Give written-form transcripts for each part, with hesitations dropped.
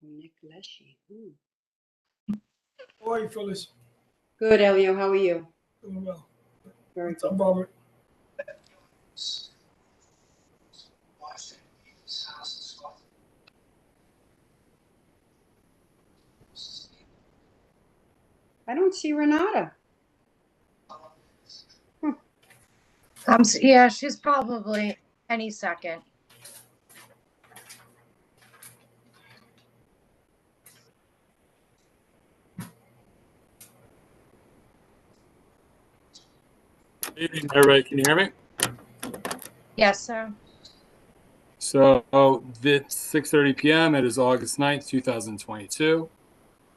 Nick Leshy. How are you, Phyllis? Good, Elio. How are you? Doing well. Very What's up, good. Robert? I don't see Renata. Yeah, she's probably any second. Evening, everybody. Can you hear me? Yes, sir. So it's 6:30 p.m. It is August 9th, 2022.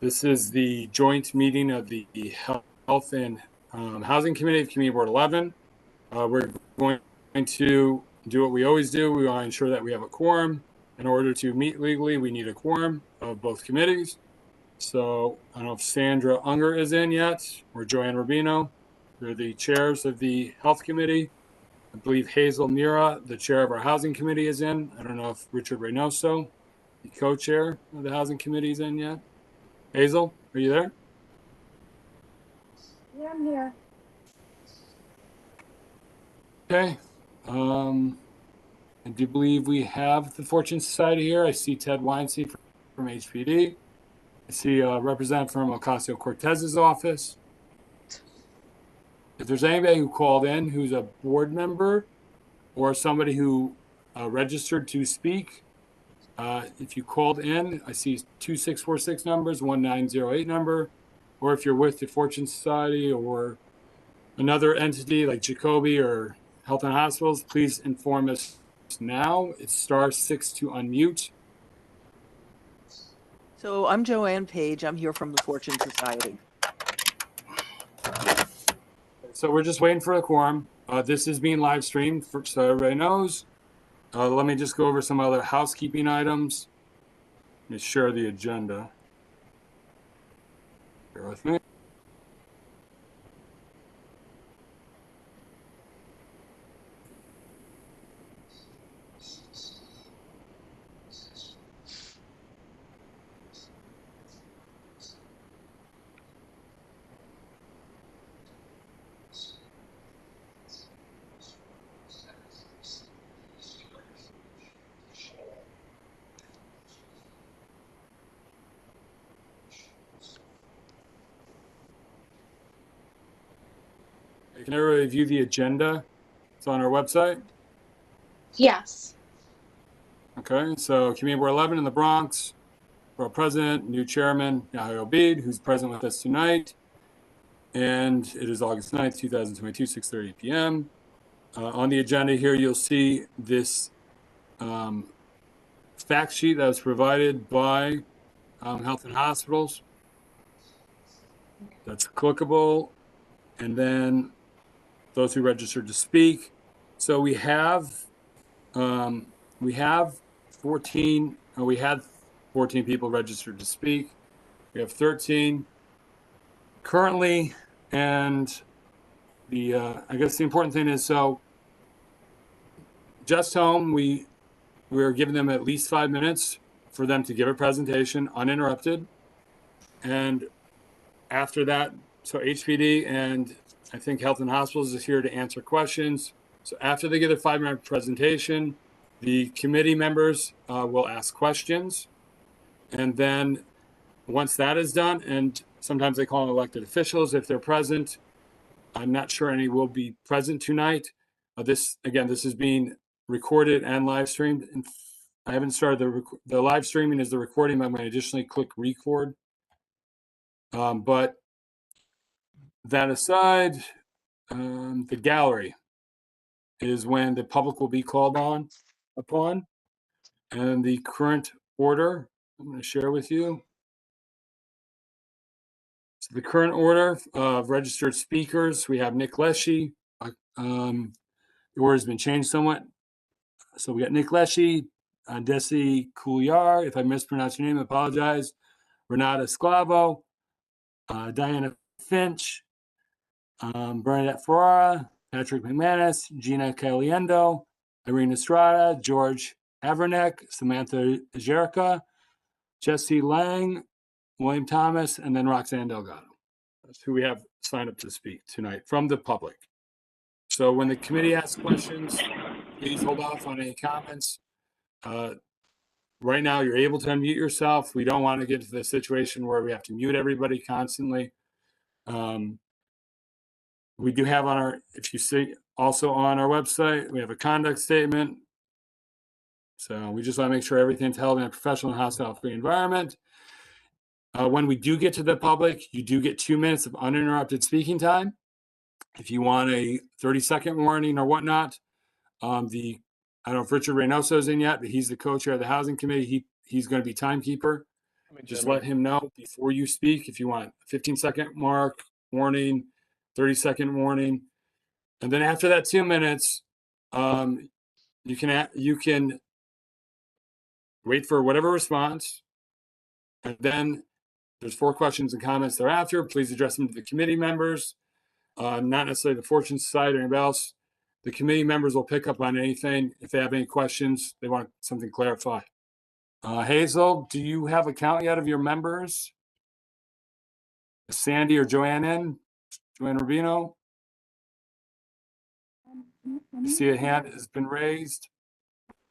This is the joint meeting of the Health and Housing Committee of Community Board 11. We're going to do what we always do. We want to ensure that we have a quorum. In order to meet legally, we need a quorum of both committees. So I don't know if Sandra Unger is in yet or Joanne Rubino. They're the chairs of the Health Committee. I believe Hazel Mira, the chair of our Housing Committee, is in. I don't know if Richard Reynoso, the co-chair of the Housing Committee, is in yet. Hazel, are you there? Yeah, I'm here. Okay. I do believe we have the Fortune Society here. I see Ted Weinstein from HPD. I see a representative from Ocasio-Cortez's office. If there's anybody who called in who's a board member or somebody who registered to speak, if you called in, I see 2646 numbers, 1908 number, or if you're with the Fortune Society or another entity like Jacoby or Health and Hospitals, please inform us now. It's *6 to unmute. So I'm Joanne Page. I'm here from the Fortune Society. So we're just waiting for a quorum. This is being live streamed, so everybody knows. Let me just go over some other housekeeping items. Let me share the agenda. Bear with me. Can everybody view the agenda? It's on our website. Yes. Okay, so Community Board 11 in the Bronx, for our president, new chairman, Yahya Obeid, who's present with us tonight. And it is August 9th, 2022, 6:30 p.m. On the agenda here, you'll see this fact sheet that was provided by Health and Hospitals. That's clickable. And then those who registered to speak. So we had 14 people registered to speak. We have 13 currently, and I guess the important thing is, so Just Home, we're giving them at least 5 minutes for them to give a presentation uninterrupted. And after that, so HPD and I think Health and Hospitals is here to answer questions. So after they give their 5-minute presentation, the committee members will ask questions. And then once that is done, and sometimes they call them elected officials if they're present. I'm not sure any will be present tonight. This is being recorded and live streamed. And I haven't started the live streaming is the recording, but I'm going to additionally click record. But that aside, the gallery is when the public will be called upon. And the current order, I'm going to share with you. So the current order of registered speakers, we have Nick Leshy. The order has been changed somewhat. So we got Nick Leshy, Desi Couliar, if I mispronounced your name, I apologize. Renata Sclavo, Diana Finch, Bernadette Ferrara, Patrick McManus, Gina Caliendo, Irene Estrada, George Haverneck, Samantha Jerica, Jesse Lang, William Thomas, and then Roxanne Delgado. That's who we have signed up to speak tonight from the public. So when the committee asks questions, please hold off on any comments. Right now, you're able to unmute yourself. We don't want to get to the situation where we have to mute everybody constantly. We do have on our, if you see, also on our website, we have a conduct statement. So we just want to make sure everything's held in a professional and hostile-free environment. When we do get to the public, you do get 2 minutes of uninterrupted speaking time. If you want a 30-second warning or whatnot, I don't know if Richard Reynoso is in yet, but he's the co-chair of the Housing Committee. He's going to be timekeeper. Just let him know before you speak if you want a 15-second mark, warning, 30-second warning. And then after that 2 minutes, you can wait for whatever response. And then there's 4 questions and comments thereafter. Please address them to the committee members, not necessarily the Fortune Society or anybody else. The committee members will pick up on anything. If they have any questions, they want something clarified. Hazel, do you have a count yet of your members? Is Sandy or Joanne in? Joanne Rubino? I see a hand has been raised.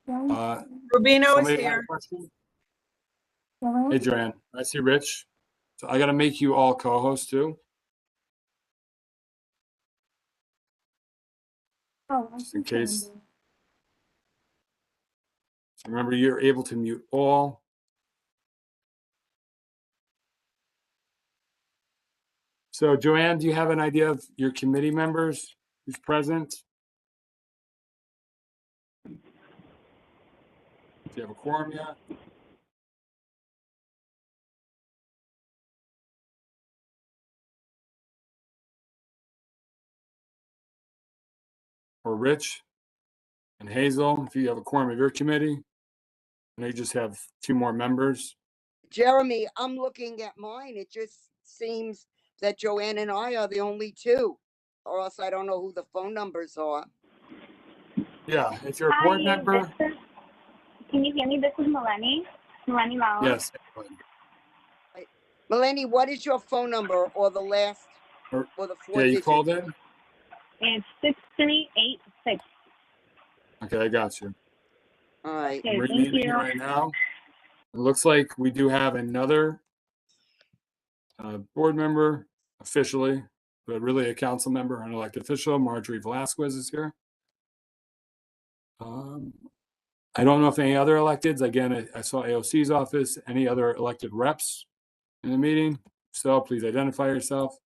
Rubino is Somebody had a here. question? Hey, Joanne. I see Rich. So I got to make you all co-hosts too. Just in case. So remember, you're able to mute all. So Joanne, do you have an idea of your committee members who's present? Do you have a quorum yet? Or Rich and Hazel, if you have a quorum of your committee, and they just have 2 more members. Jeremy, I'm looking at mine. It just seems that Joanne and I are the only 2, or else I don't know who the phone numbers are. Yeah, if you're a board member. Can you hear me? This is Melanie Lau. Yes. Melanie, what is your phone number or the last or the 4 Yeah, you digits? called in? It's 6386. Okay, I got you. All right. Okay, I'm thank reading it you. right now. It looks like we do have another board member officially, but really a council member, an elected official. Marjorie Velasquez is here. I don't know if any other electeds. Again, I saw AOC's office. Any other elected reps in the meeting? So please identify yourself.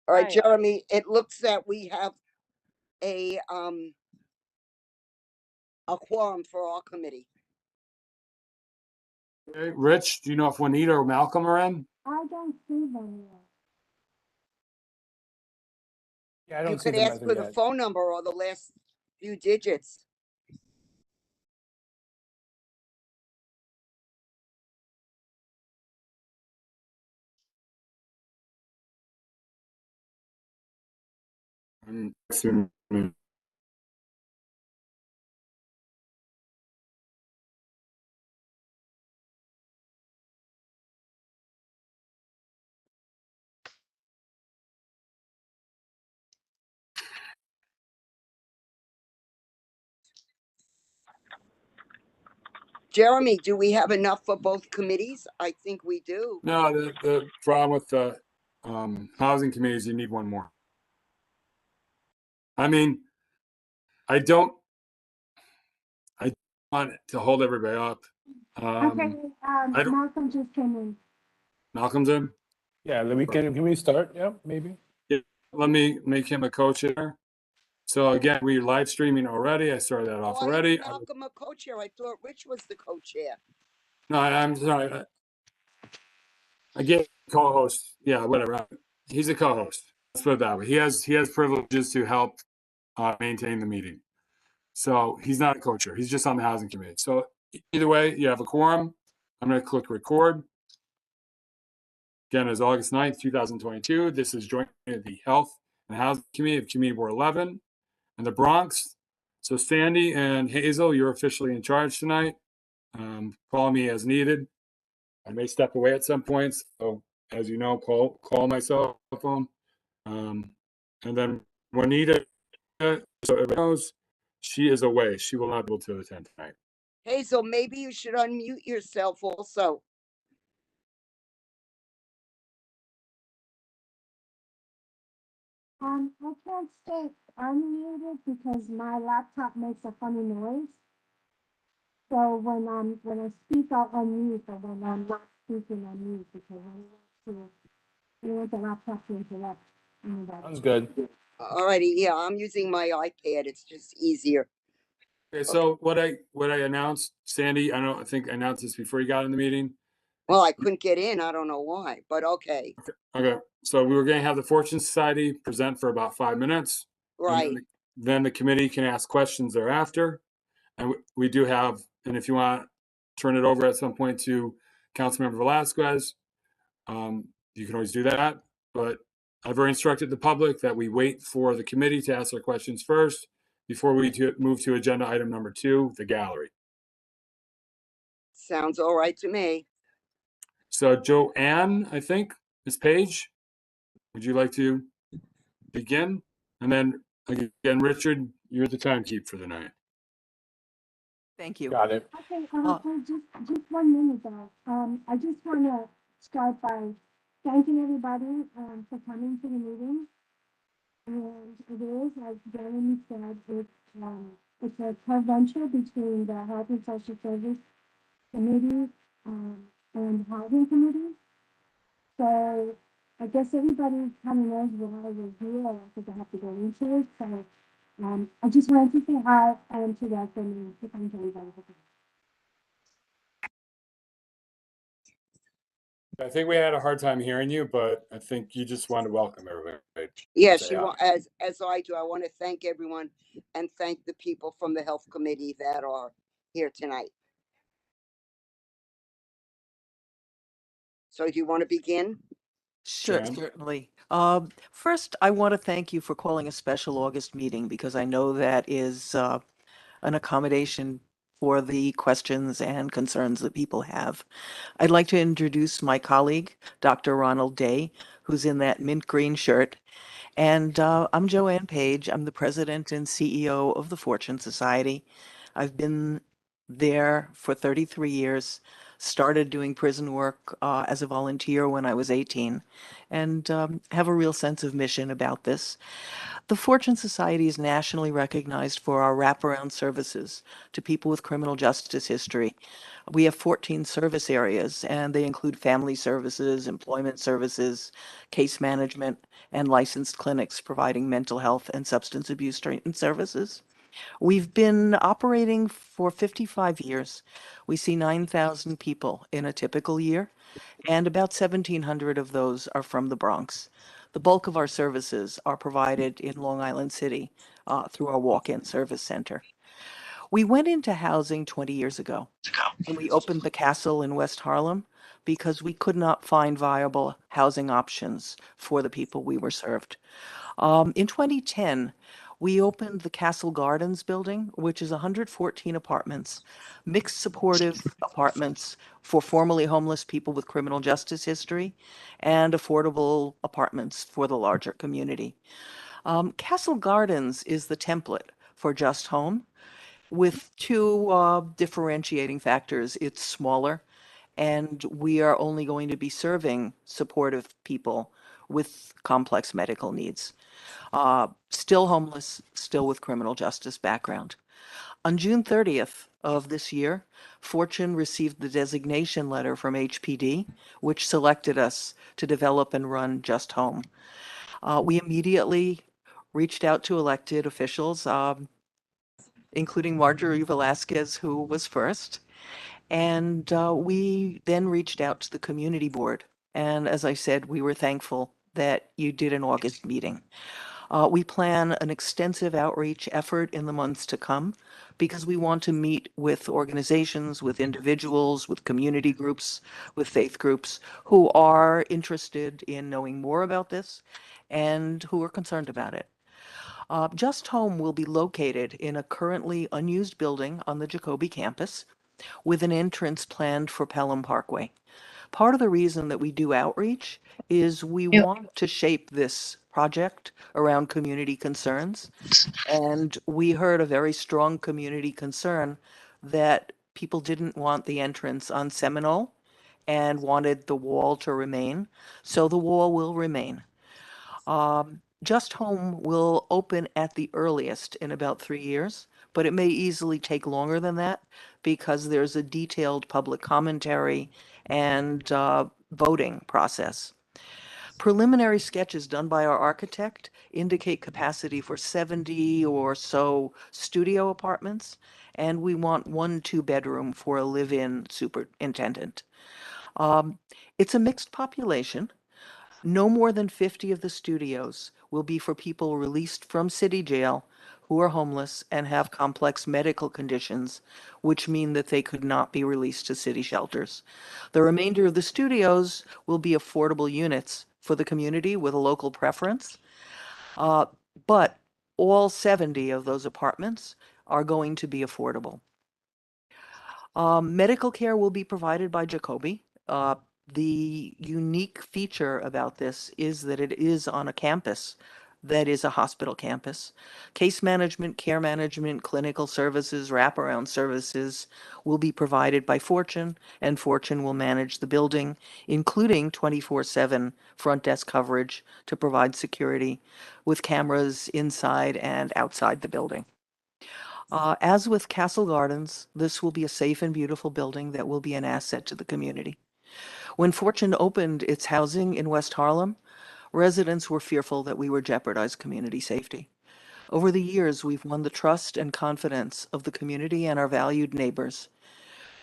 All right, Hi. Jeremy, it looks that we have a quorum for our committee. Okay, Rich, do you know if Juanita or Malcolm are in? I don't see them yet. Yeah, I You don't see could them ask as of for the yet. phone number or the last few digits. Jeremy, do we have enough for both committees? I think we do. No, the problem with the housing committees, you need 1 more. I mean, I don't want to hold everybody up. Okay, I don't- Malcolm just came in. Malcolm's in. Yeah, can we start? Yeah, maybe. Let me make him a co-chair. So again, we're live streaming already. I started that off Why already. is Malcolm a co-chair? I thought Rich was the co-chair. No, I'm sorry. I get co-host. Yeah, whatever. He's a co-host. Let's put it that way. He has privileges to help maintain the meeting. So he's not a co-chair. He's just on the housing committee. So either way, you have a quorum. I'm going to click record. Again, it's August 9th, 2022. This is joint the Health and Housing Committee of Committee Board 11 and the Bronx. So Sandy and Hazel, you're officially in charge tonight. Call me as needed. I may step away at some points. So as you know, call my cell phone. And then Juanita, so everybody knows, she is away. She will not be able to attend tonight. Hazel, maybe you should unmute yourself also. I can't stay unmuted because my laptop makes a funny noise. So when I speak, I'll unmute, but when I'm not speaking, I'll mute because I want the laptop to interrupt anybody. Sounds good. Alrighty, yeah, I'm using my iPad. It's just easier. Okay, so what I announced, Sandy, I think I announced this before you got in the meeting. Well, I couldn't get in. I don't know why, but okay. Okay, so we were going to have the Fortune Society present for about 5 minutes. Right. And then the committee can ask questions thereafter. And we do have, and if you want, turn it over at some point to Councilmember Velasquez. You can always do that. But I've already instructed the public that we wait for the committee to ask their questions first before we move to agenda item number 2, the gallery. Sounds all right to me. So Joanne, I think, Ms. Page, would you like to begin? And then again, Richard, you're the timekeeper for the night. Thank you. Got it. Okay, just 1 minute though. I just want to start by thanking everybody for coming to the meeting. And it is, like Jeremy said, it's a co-venture between the Health and Social Service Committee and Housing Committee. So I guess everybody kind of knows what I was here. I don't think I have to go into it. So I just wanted to say hi and to welcome and to thank everybody for coming. I think we had a hard time hearing you, but I think you just want to welcome everybody. Yes, Say you hi. want, as I do. I want to thank everyone and thank the people from the health committee that are here tonight. So do you want to begin? Sure, Jan? certainly. First, I want to thank you for calling a special August meeting because I know that is an accommodation for the questions and concerns that people have. I'd like to introduce my colleague, Dr. Ronald Day, who's in that mint green shirt. And I'm Joanne Page. I'm the president and CEO of the Fortune Society. I've been there for 33 years, started doing prison work as a volunteer when I was 18, and have a real sense of mission about this. The Fortune Society is nationally recognized for our wraparound services to people with criminal justice history. We have 14 service areas, and they include family services, employment services, case management, and licensed clinics providing mental health and substance abuse treatment services. We've been operating for 55 years. We see 9,000 people in a typical year, and about 1,700 of those are from the Bronx. The bulk of our services are provided in Long Island City through our walk-in service center. We went into housing 20 years ago, and we opened the Castle in West Harlem because we could not find viable housing options for the people we were served. In 2010, we opened the Castle Gardens building, which is 114 apartments, mixed supportive apartments for formerly homeless people with criminal justice history, and affordable apartments for the larger community. Castle Gardens is the template for Just Home with two differentiating factors. It's smaller, and we are only going to be serving supportive people with complex medical needs. Still homeless, still with criminal justice background. On June 30th of this year, Fortune received the designation letter from HPD, which selected us to develop and run Just Home. We immediately reached out to elected officials, including Marjorie Velasquez, who was first. And we then reached out to the community board. And as I said, we were thankful that you did an August meeting. We plan an extensive outreach effort in the months to come because we want to meet with organizations, with individuals, with community groups, with faith groups who are interested in knowing more about this and who are concerned about it. Just Home will be located in a currently unused building on the Jacoby campus with an entrance planned for Pelham Parkway. Part of the reason that we do outreach is we want to shape this project around community concerns. And we heard a very strong community concern that people didn't want the entrance on Seminole and wanted the wall to remain. So the wall will remain. Just Home will open at the earliest in about 3 years, but it may easily take longer than that because there's a detailed public commentary and voting process. Preliminary sketches done by our architect indicate capacity for 70 or so studio apartments, and we want 1 2-bedroom for a live-in superintendent. Um, it's a mixed population. No more than 50 of the studios will be for people released from city jail who are homeless and have complex medical conditions, which mean that they could not be released to city shelters. The remainder of the studios will be affordable units for the community with a local preference. But all 70 of those apartments are going to be affordable. Medical care will be provided by Jacoby. The unique feature about this is that it is on a campus that is a hospital campus. Case management, care management, clinical services, wraparound services will be provided by Fortune, and Fortune will manage the building, including 24/7 front desk coverage to provide security with cameras inside and outside the building. As with Castle Gardens, this will be a safe and beautiful building that will be an asset to the community. When Fortune opened its housing in West Harlem, residents were fearful that we would jeopardize community safety. Over the years, we've won the trust and confidence of the community and our valued neighbors.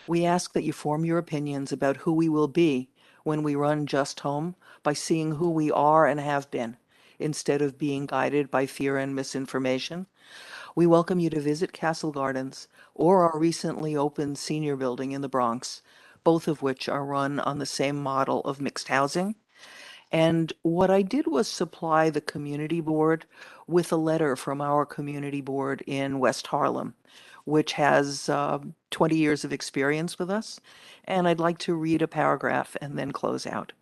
We ask that you form your opinions about who we will be when we run Just Home by seeing who we are and have been, instead of being guided by fear and misinformation. We welcome you to visit Castle Gardens or our recently opened senior building in the Bronx, both of which are run on the same model of mixed housing. And what I did was supply the community board with a letter from our community board in West Harlem, which has 20 years of experience with us. And I'd like to read a paragraph and then close out.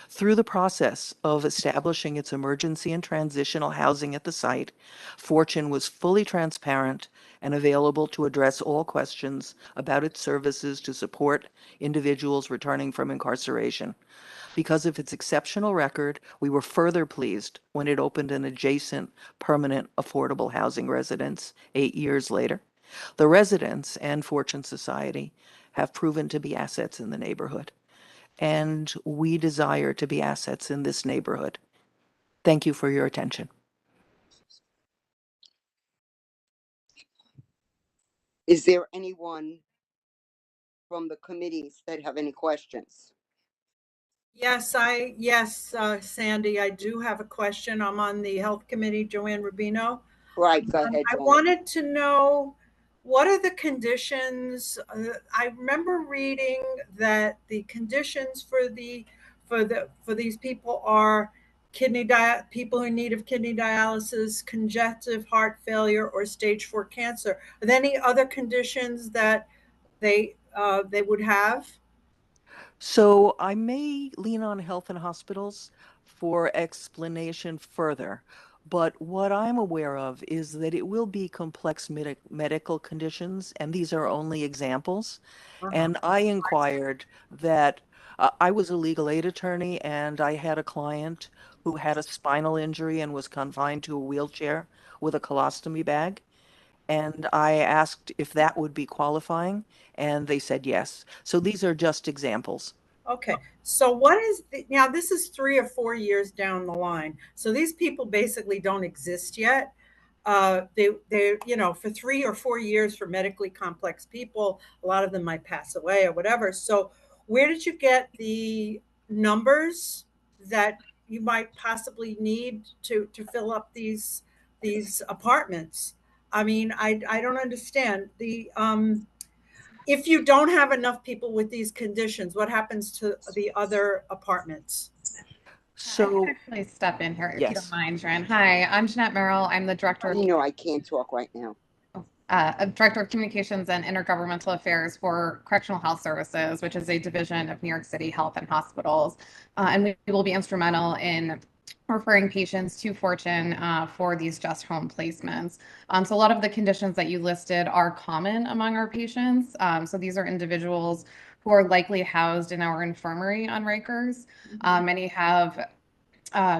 Through the process of establishing its emergency and transitional housing at the site, Fortune was fully transparent and available to address all questions about its services to support individuals returning from incarceration. Because of its exceptional record, we were further pleased when it opened an adjacent permanent affordable housing residence 8 years later. The residents and Fortune Society have proven to be assets in the neighborhood, and we desire to be assets in this neighborhood. Thank you for your attention. Is there anyone from the committees that have any questions? Yes, Sandy, I do have a question. I'm on the Health Committee, Joanne Rubino. Right, go ahead, I Joanne. wanted to know, what are the conditions? I remember reading that the conditions for these people are people in need of kidney dialysis, congestive heart failure, or stage 4 cancer. Are there any other conditions that they would have? So I may lean on health and hospitals for explanation further, but what I'm aware of is that it will be complex medical conditions, and these are only examples. And I inquired that I was a legal aid attorney, and I had a client who had a spinal injury and was confined to a wheelchair with a colostomy bag. And I asked if that would be qualifying, and they said yes. So these are just examples. Okay, so what is now? This is 3 or 4 years down the line. So these people basically don't exist yet. They for 3 or 4 years for medically complex people, a lot of them might pass away or whatever. So where did you get the numbers that you might possibly need to fill up these apartments? I mean, I don't understand the if you don't have enough people with these conditions, what happens to the other apartments? So, I can actually step in here if you don't yes. mind, Jen. Hi, I'm Jeanette Merrill. I'm the director of, You know, I can't talk right now. director of communications and intergovernmental affairs for Correctional Health Services, which is a division of New York City Health and Hospitals. And we will be instrumental in referring patients to Fortune for these just home placements. So a lot of the conditions that you listed are common among our patients. So these are individuals who are likely housed in our infirmary on Rikers. Many have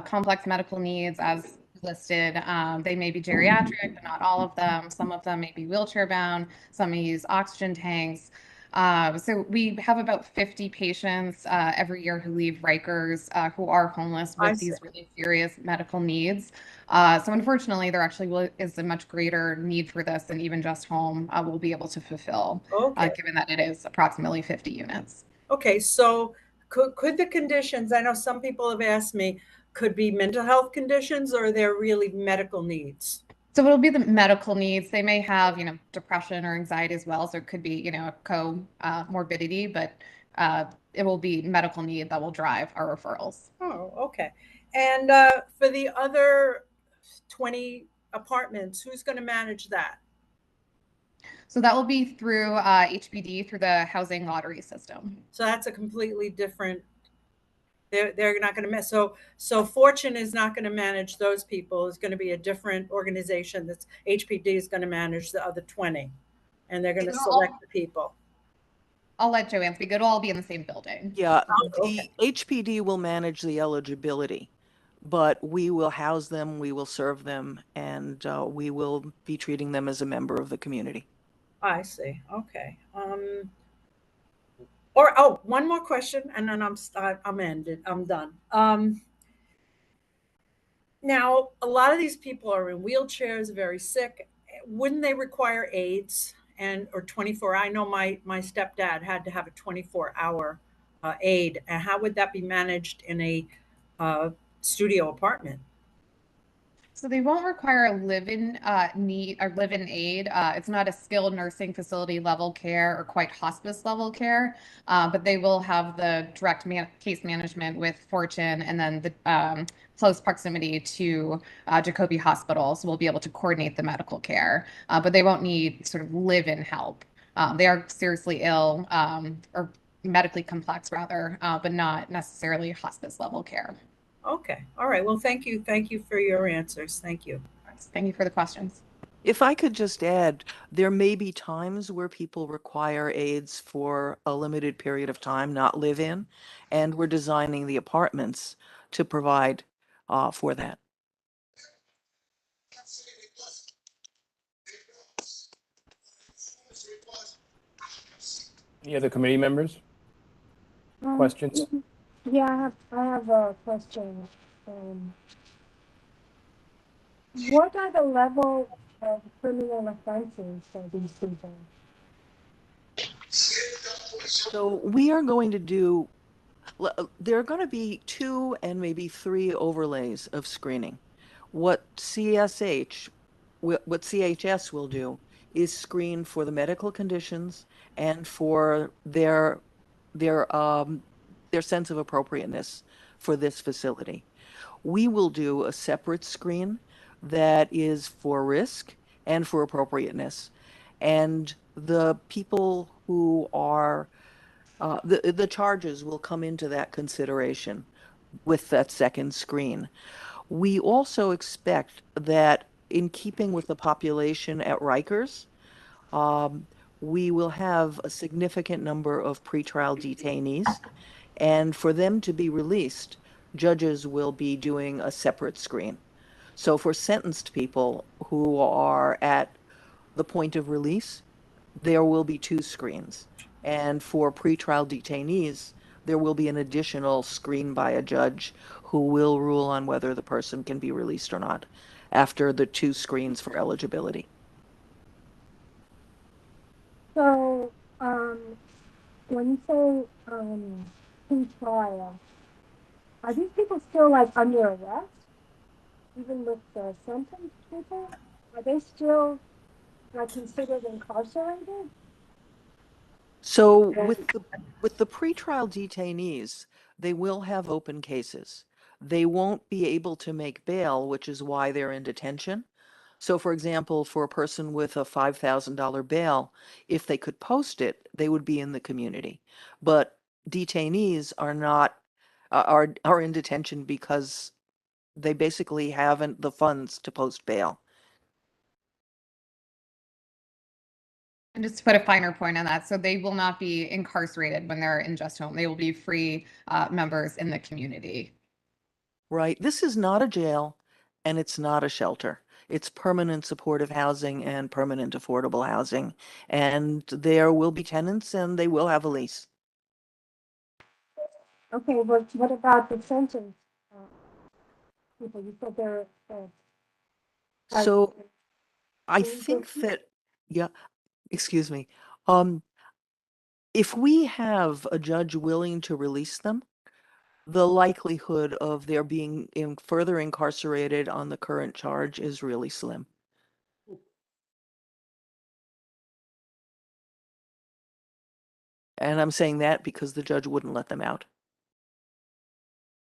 complex medical needs as listed. They may be geriatric, but not all of them. Some of them may be wheelchair bound. Some may use oxygen tanks. So we have about 50 patients every year who leave Rikers who are homeless I with see. these really serious medical needs. So unfortunately, there actually is a much greater need for this than even just home will be able to fulfill, Okay. given that it is approximately 50 units. Okay, so could the conditions, I know some people have asked me, could be mental health conditions or they're really medical needs? So it'll be the medical needs. They may have, depression or anxiety as well. So it could be, a morbidity, but it will be medical need that will drive our referrals. Oh, okay. And for the other 20 apartments, who's going to manage that? So that will be through HPD, through the housing lottery system. So that's a completely different, they're not going to mess. So Fortune is not going to manage those people. It's going to be a different organization. That's HPD is going to manage the other 20, and they're going to select the people. I'll let Joanne speak. It'll all be in the same building. Yeah, Okay. the HPD will manage the eligibility, but we will house them, we will serve them, and we will be treating them as a member of the community. I see. Okay. Or oh, one more question, and then I'm ended. I'm done. Now a lot of these people are in wheelchairs, very sick. Wouldn't they require aids and or 24? I know my stepdad had to have a 24-hour aid. And how would that be managed in a studio apartment? So they won't require a live-in need or live-in aid. It's not a skilled nursing facility level care or quite hospice level care, but they will have the direct case management with Fortune and then the close proximity to Jacobi Hospital. So we'll be able to coordinate the medical care, but they won't need sort of live-in help. They are seriously ill or medically complex rather, but not necessarily hospice level care. Okay. All right. Well, thank you. Thank you for your answers. Thank you. Thank you for the questions. If I could just add, there may be times where people require aids for a limited period of time, not live in, and we're designing the apartments to provide for that. Any other committee members? Questions? Yeah, I have a question. What are the level of criminal offenses for these people? So we are going to do, there are going to be 2 and maybe 3 overlays of screening. What CHS will do is screen for the medical conditions and for their sense of appropriateness for this facility. We will do a separate screen that is for risk and for appropriateness. And the people who are, the charges will come into that consideration with that second screen. We also expect that in keeping with the population at Rikers, we will have a significant number of pretrial detainees, and for them to be released, judges will be doing a separate screen. So for sentenced people who are at the point of release, there will be 2 screens. And for pretrial detainees, there will be an additional screen by a judge who will rule on whether the person can be released or not after the 2 screens for eligibility. So, when you say pre-trial, are these people still like under arrest, even with the sentenced people? Are they still like considered incarcerated? So with the pretrial detainees, they will have open cases. they won't be able to make bail, which is why they're in detention. So, for example, for a person with a $5,000 bail, if they could post it, they would be in the community. But detainees are not are in detention because they basically haven't the funds to post bail. And just to put a finer point on that, so they will not be incarcerated when they're in Just Home. They will be free members in the community. Right. This is not a jail and it's not a shelter. It's permanent supportive housing and permanent affordable housing. And there will be tenants and they will have a lease. Okay, what about the sentence? People, you said they're, So I Can you think repeat? that, yeah, excuse me. If we have a judge willing to release them, the likelihood of their being further incarcerated on the current charge is really slim. And I'm saying that because the judge wouldn't let them out.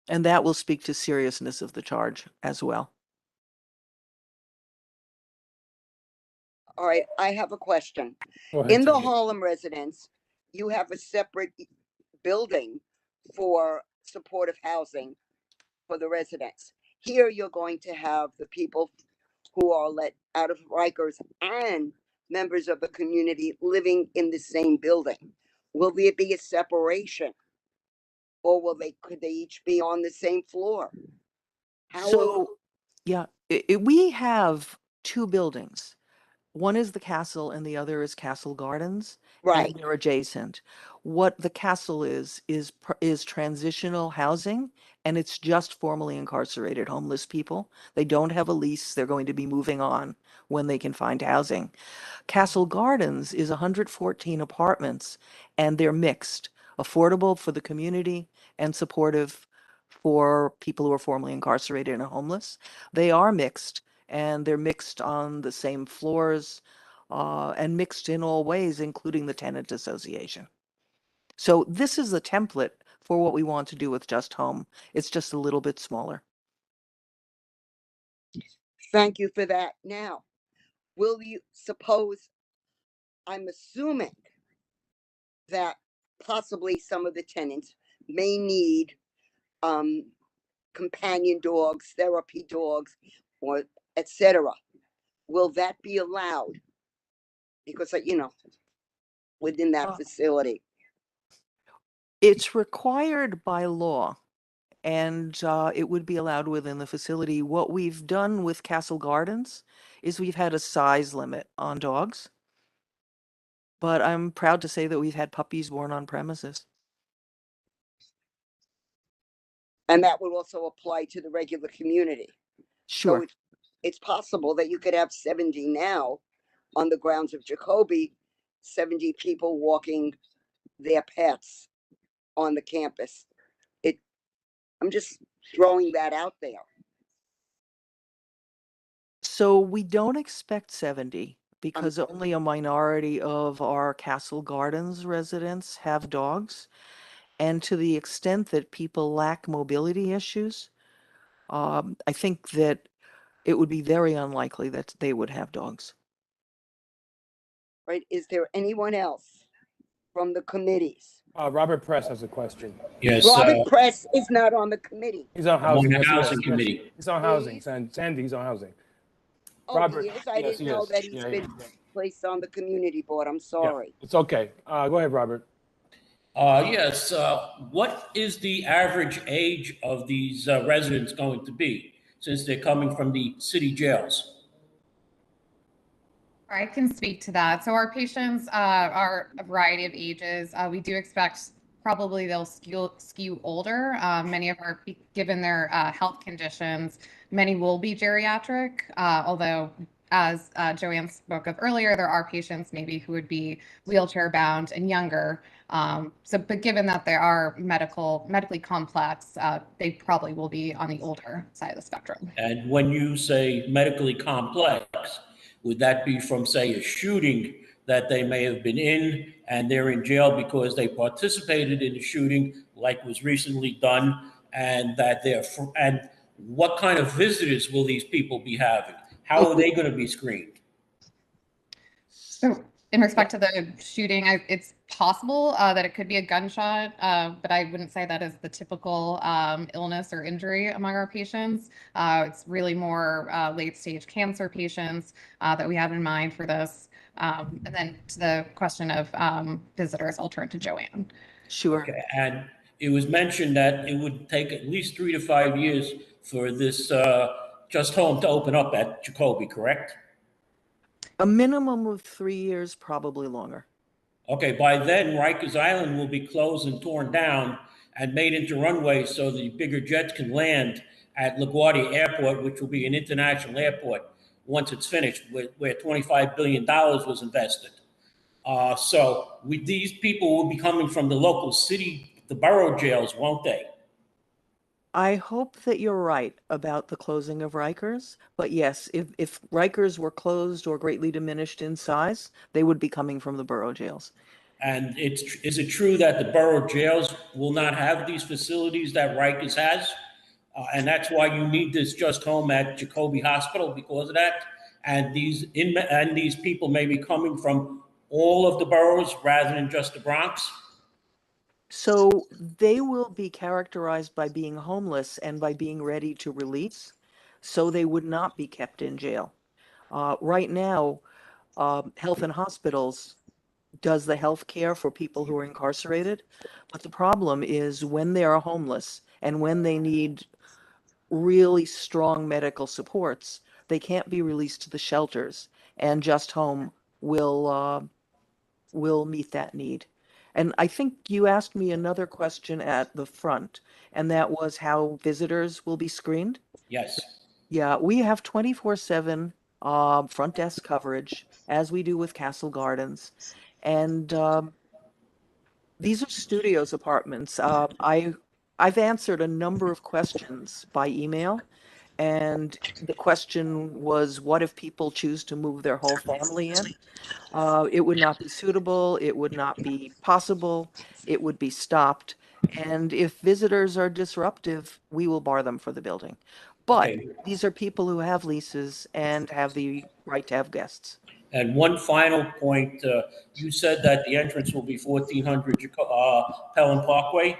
And that will speak to seriousness of the charge as well. All right, I have a question. Go ahead, In the Sandy. Harlem residence, you have a separate building for supportive housing for the residents. Here, you're going to have the people who are let out of Rikers and members of the community living in the same building. Will there be a separation? Or could they each be on the same floor? How will, So, yeah, we have two buildings. One is the castle and the other is Castle Gardens, right, and they're adjacent. What the castle is transitional housing, and it's just formerly incarcerated homeless people. They don't have a lease. They're going to be moving on when they can find housing. Castle Gardens is 114 apartments, and they're mixed, affordable for the community and supportive for people who are formerly incarcerated and homeless. They are mixed, and they're mixed on the same floors and mixed in all ways, including the tenant association. So this is the template for what we want to do with Just Home. It's just a little bit smaller. thank you for that. Now, will you suppose, I'm assuming that possibly some of the tenants may need companion dogs, therapy dogs, or etc. Will that be allowed? Because within that Uh, facility. It's required by law, and it would be allowed within the facility. What we've done with Castle Gardens is we've had a size limit on dogs, but I'm proud to say that we've had puppies born on premises. And that would also apply to the regular community. So Sure. it's possible that you could have 70 now on the grounds of Jacoby, 70 people walking their pets on the campus. I'm just throwing that out there. So we don't expect 70 because only a minority of our Castle Gardens residents have dogs. And to the extent that people lack mobility issues, I think that it would be very unlikely that they would have dogs. Right? Is there anyone else from the committees? Robert Press has a question. Yes, Robert Press is not on the committee. He's on I'm on housing. the Yes, he is. housing Yes, committee. he's on housing. Please? Sandy, he's on housing. Oh, Robert, he is? I yes, didn't he know is. that he's Yeah, been placed on the community board. I'm yeah, sorry. it's okay. Go ahead, Robert. Yes, what is the average age of these residents going to be since they're coming from the city jails? I can speak to that. So our patients are a variety of ages. We do expect probably they'll skew older. Many of our, given their health conditions, many will be geriatric, although as Joanne spoke of earlier, there are patients maybe who would be wheelchair bound and younger. But given that they are medically complex, they probably will be on the older side of the spectrum. And when you say medically complex, would that be from, say, a shooting that they may have been in and they're in jail because they participated in the shooting, like was recently done, and that and what kind of visitors will these people be having? How are they going to be screened? So, in respect to the shooting, it's possible that it could be a gunshot, but I wouldn't say that is the typical illness or injury among our patients. It's really more late-stage cancer patients that we have in mind for this. And then to the question of visitors, I'll turn to Joanne. Sure. Okay, and it was mentioned that it would take at least 3 to 5 years for this Just Home to open up at Jacoby, correct? A minimum of 3 years, probably longer. Okay, by then Rikers Island will be closed and torn down and made into runways so the bigger jets can land at LaGuardia Airport, which will be an international airport once it's finished, where $25 billion was invested. So these people will be coming from the local city, the borough jails, won't they? I hope that you're right about the closing of Rikers, but yes, if Rikers were closed or greatly diminished in size, they would be coming from the borough jails. And is it true that the borough jails will not have these facilities that Rikers has? And that's why you need this Just Home at Jacoby Hospital because of that. And these people may be coming from all of the boroughs rather than just the Bronx. So they will be characterized by being homeless and by being ready to release, so they would not be kept in jail. Right now, Health and Hospitals does the health care for people who are incarcerated, but the problem is when they are homeless and when they need really strong medical supports, they can't be released to the shelters, and Just Home will meet that need. And I think you asked me another question at the front, and that was how visitors will be screened. Yes. Yeah, we have 24/7 front desk coverage, as we do with Castle Gardens. And these are studios apartments. I've answered a number of questions by email, and the question was, what if people choose to move their whole family in? It would not be suitable, it would not be possible, it would be stopped. And if visitors are disruptive, we will bar them for the building. But Okay. these are people who have leases and have the right to have guests. And one final point, you said that the entrance will be 1400 Pelham Parkway.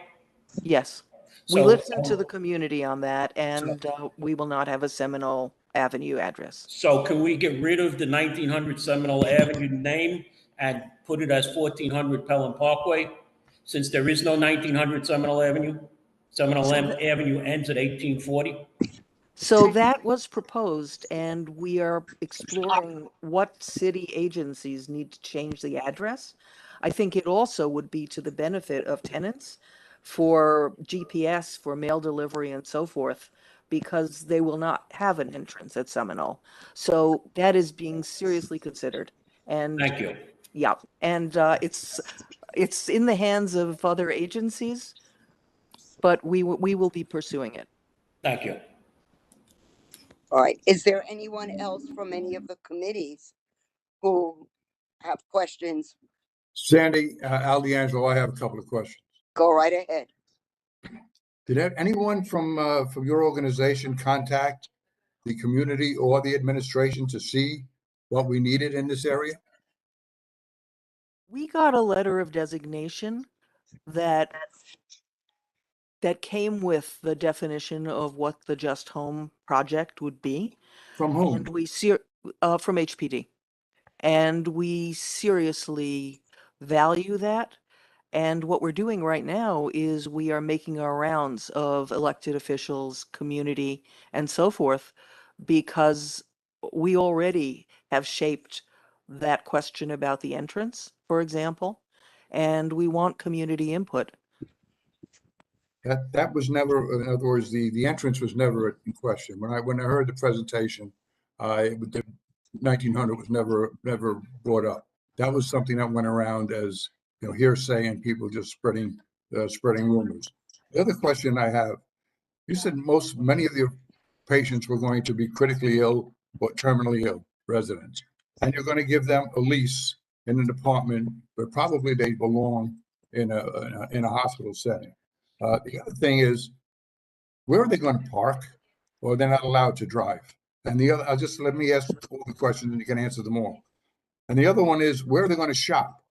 Yes, we So, listened to the community on that, and we will not have a Seminole Avenue address. so can we get rid of the 1900 Seminole Avenue name and put it as 1400 Pelham Parkway? Since there is no 1900 Seminole Avenue? Seminole Avenue ends at 1840? So that was proposed, and we are exploring what city agencies need to change the address. I think it also would be to the benefit of tenants for GPS, for mail delivery and so forth, because they will not have an entrance at Seminole. So that is being seriously considered. And Thank you. yeah, and it's in the hands of other agencies, but we will be pursuing it. Thank you. All right. Is there anyone else from any of the committees who have questions? Sandy, Al D'Angelo, I have a couple of questions. Go right ahead. Did anyone from your organization contact the community or the administration to see what we needed in this area? We got a letter of designation that came with the definition of what the Just Home project would be. From whom? And from HPD. And we seriously value that. And what we're doing right now is we are making our rounds of elected officials, community, and so forth, because we already have shaped that question about the entrance, for example, and we want community input. That was never, in other words, the entrance was never in question. When I heard the presentation, the 1900 was never brought up. That was something that went around as hearsay and people just spreading rumors. The other question I have, you said many of your patients were going to be critically ill or terminally ill residents, and you're going to give them a lease in an apartment where probably they belong in a hospital setting. The other thing is, where are they going to park? Or they're not allowed to drive? And the other, let me ask all the questions and you can answer them all. And the other one is, where are they going to shop?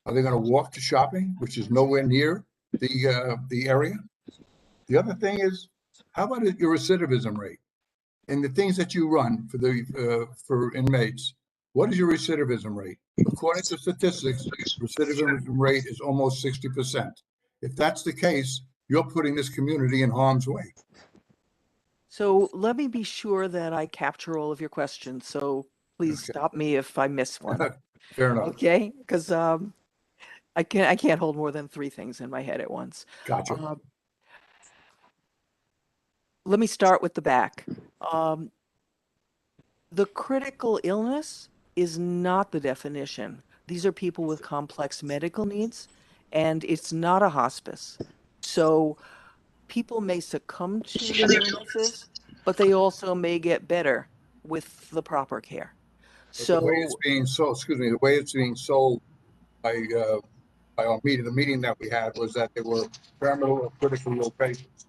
Are they going to walk to shopping, which is nowhere near the area? The other thing is, how about your recidivism rate? And the things that you run for inmates, what is your recidivism rate? According to statistics, recidivism rate is almost 60%. If that's the case, you're putting this community in harm's way. So let me be sure that I capture all of your questions. So please Okay. stop me if I miss one. Fair enough. Okay, because I can't hold more than three things in my head at once. Gotcha. Let me start with the back. The critical illness is not the definition. These are people with complex medical needs, and it's not a hospice. So people may succumb to their illnesses, but they also may get better with the proper care. But the way it's So being sold, excuse me, the way it's being sold by our meeting, the meeting that we had was that they were terminal or critically ill patients.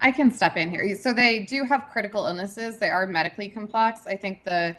I can step in here. So they do have critical illnesses. They are medically complex. I think the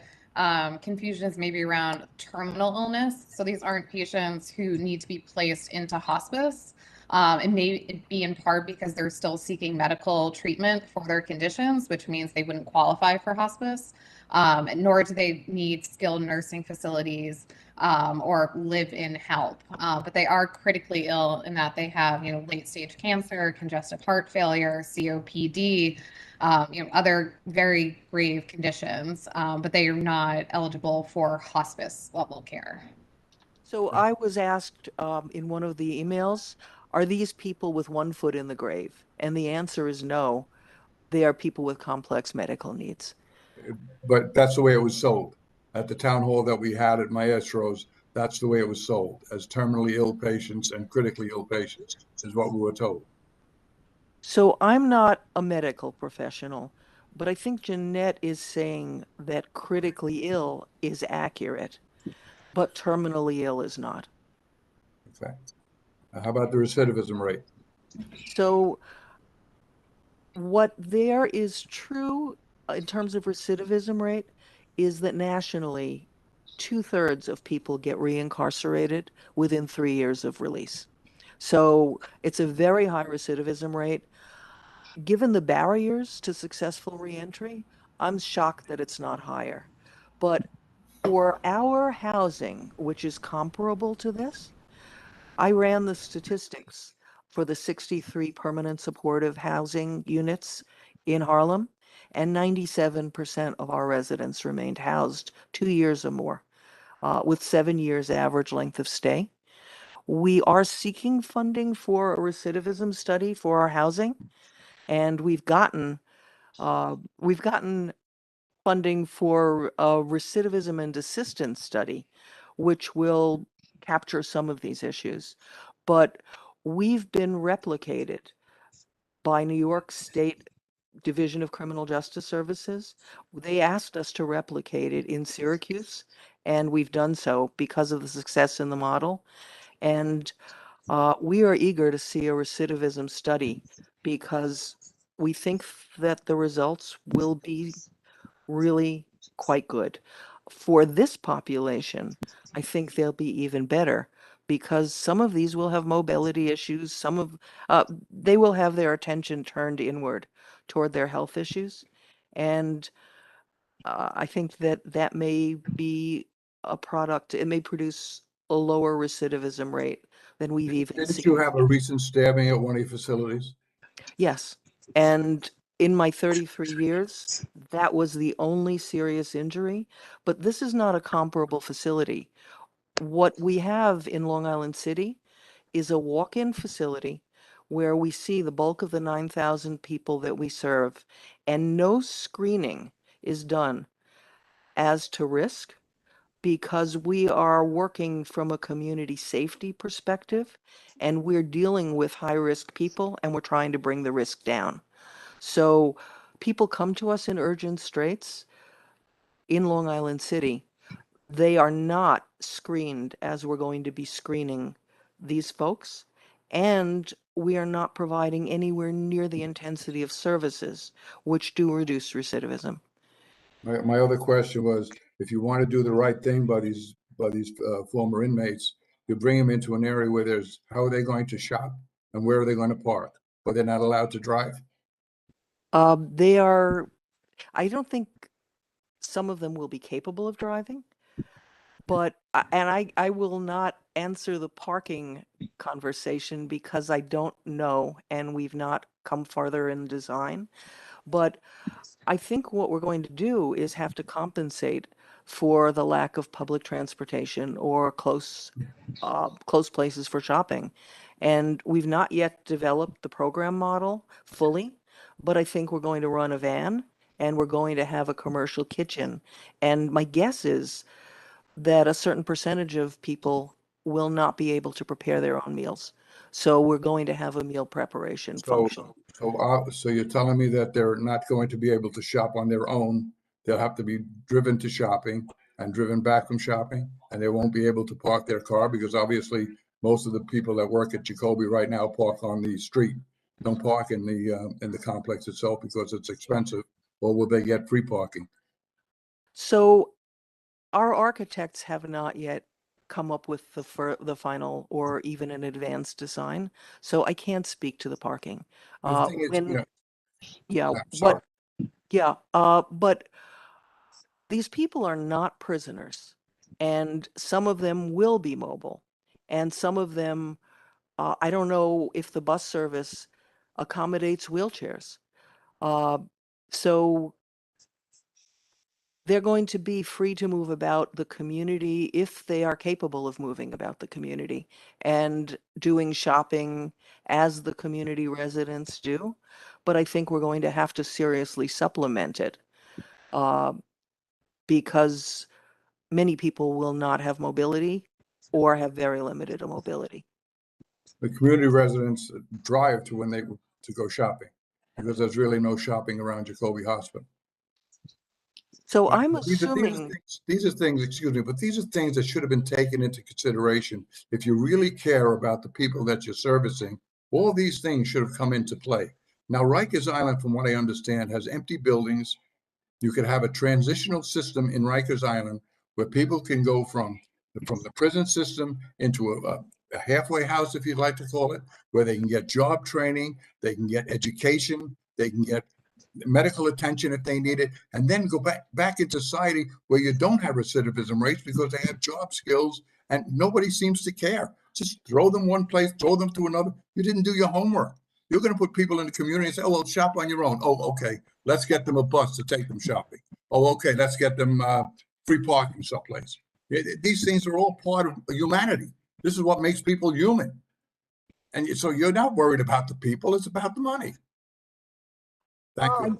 confusion is maybe around terminal illness. So these aren't patients who need to be placed into hospice. It may be in part because they're still seeking medical treatment for their conditions, which means they wouldn't qualify for hospice. Nor do they need skilled nursing facilities or live-in help. But they are critically ill in that they have, late-stage cancer, congestive heart failure, COPD, other very grave conditions, but they are not eligible for hospice level care. So I was asked in one of the emails, are these people with one foot in the grave? And the answer is no. They are people with complex medical needs. But that's the way it was sold. At the town hall that we had at Maestro's, that's the way it was sold, as terminally ill patients and critically ill patients, is what we were told. So I'm not a medical professional, but I think Jeanette is saying that critically ill is accurate, but terminally ill is not. Okay. How about the recidivism rate? So what there is true in terms of recidivism rate is that nationally, 2/3 of people get reincarcerated within 3 years of release. So it's a very high recidivism rate. Given the barriers to successful reentry, I'm shocked that it's not higher. But for our housing, which is comparable to this, I ran the statistics for the 63 permanent supportive housing units in Harlem, and 97% of our residents remained housed 2 years or more, with 7 years average length of stay. We are seeking funding for a recidivism study for our housing, and we've gotten funding for a recidivism and assistance study, which will capture some of these issues. But we've been replicated by New York State Division of Criminal Justice Services. They asked us to replicate it in Syracuse, and we've done so because of the success in the model. And we are eager to see a recidivism study because we think that the results will be really quite good. For this population, I think they'll be even better because some of these will have mobility issues. They will have their attention turned inward toward their health issues. And I think that may be a product, it may produce a lower recidivism rate than we've even Didn't you seen. have a recent stabbing at one of your facilities? Yes. And in my 33 years, that was the only serious injury. But this is not a comparable facility. What we have in Long Island City is a walk-in facility where we see the bulk of the 9,000 people that we serve, and no screening is done as to risk because we are working from a community safety perspective and we're dealing with high-risk people and we're trying to bring the risk down. So people come to us in urgent straits in Long Island City. They are not screened as we're going to be screening these folks. And we are not providing anywhere near the intensity of services which do reduce recidivism. My other question was, if you want to do the right thing by these former inmates, you bring them into an area where how are they going to shop and where are they going to park? But they're not allowed to drive. They are, I don't think some of them will be capable of driving, but, I will not answer the parking conversation because I don't know and we've not come farther in design. But I think what we're going to do is have to compensate for the lack of public transportation or close places for shopping. And we've not yet developed the program model fully, but I think we're going to run a van and we're going to have a commercial kitchen. And my guess is that a certain percentage of people will not be able to prepare their own meals. So we're going to have a meal preparation function. So you're telling me that they're not going to be able to shop on their own? They'll have to be driven to shopping and driven back from shopping, and they won't be able to park their car because obviously most of the people that work at Jacoby right now park on the street, don't park in the complex itself because it's expensive. Or will they get free parking? So our architects have not yet come up with the final or even an advanced design, so I can't speak to the parking. The thing is, When, yeah, I'm sorry. but these people are not prisoners, and some of them will be mobile, and some of them, I don't know if the bus service accommodates wheelchairs. So they're going to be free to move about the community if they are capable of moving about the community and doing shopping as the community residents do. But I think we're going to have to seriously supplement it because many people will not have mobility or have very limited mobility. The community residents drive to go shopping because there's really no shopping around Jacoby Hospital. So Right. I'm But assuming, these are things, excuse me, but these are things that should have been taken into consideration. If you really care about the people that you're servicing, all these things should have come into play. Now, Rikers Island, from what I understand, has empty buildings. You could have a transitional system in Rikers Island where people can go from the prison system into a halfway house, if you'd like to call it, where they can get job training, they can get education, they can get medical attention if they need it, and then go back into society where you don't have recidivism rates because they have job skills and nobody seems to care. Just throw them one place, throw them to another. You didn't do your homework. You're going to put people in the community and say, oh, well, shop on your own. Oh, okay. Let's get them a bus to take them shopping. Oh, okay. Let's get them free parking someplace. These things are all part of humanity. This is what makes people human. And so you're not worried about the people. It's about the money. Thank you.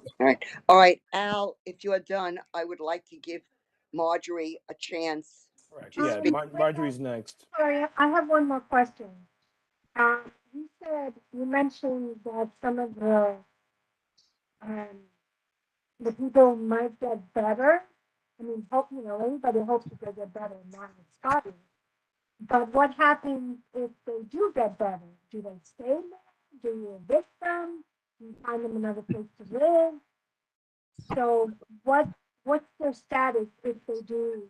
All right, Al, if you are done, I would like to give Marjorie a chance. Correct. to Yeah, speak. Marjorie's next. Sorry, I have one more question. You mentioned that some of the people might get better. I mean, everybody hopes that they get better, not stopping. But what happens if they do get better? Do they stay there? Do you evict them? Do you find them another place to live? So what's their status if they do,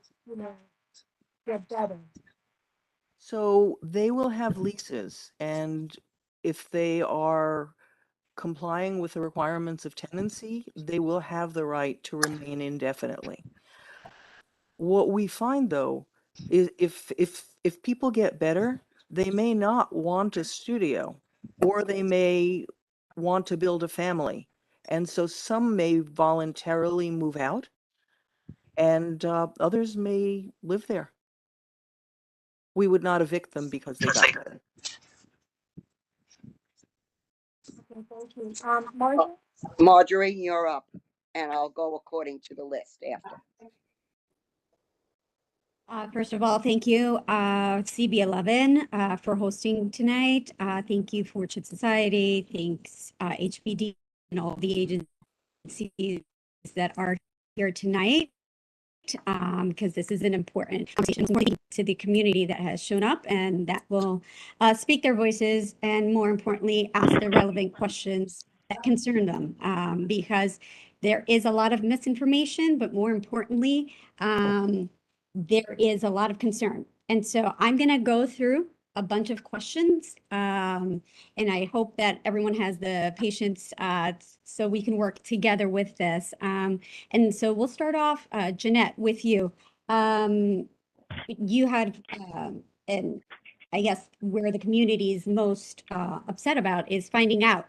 get better? so they will have leases, and if they are complying with the requirements of tenancy, they will have the right to remain indefinitely. What we find though is if people get better, they may not want a studio or they may want to build a family. And so some may voluntarily move out and others may live there. We would not evict them because they got better. Okay, thank you. Margaret? Marjorie, you're up, and I'll go according to the list after. First of all, thank you, CB11, for hosting tonight. Thank you, Fortune Society. Thanks, HPD, and all the agencies that are here tonight. because this is an important conversation to the community that has shown up and that will speak their voices and, more importantly, ask the relevant questions that concern them, because there is a lot of misinformation, but more importantly, there is a lot of concern. And so I'm going to go through a bunch of questions, and I hope that everyone has the patience so we can work together with this. And so we'll start off, Jeanette, with you. You had, and I guess where the community is most upset about is finding out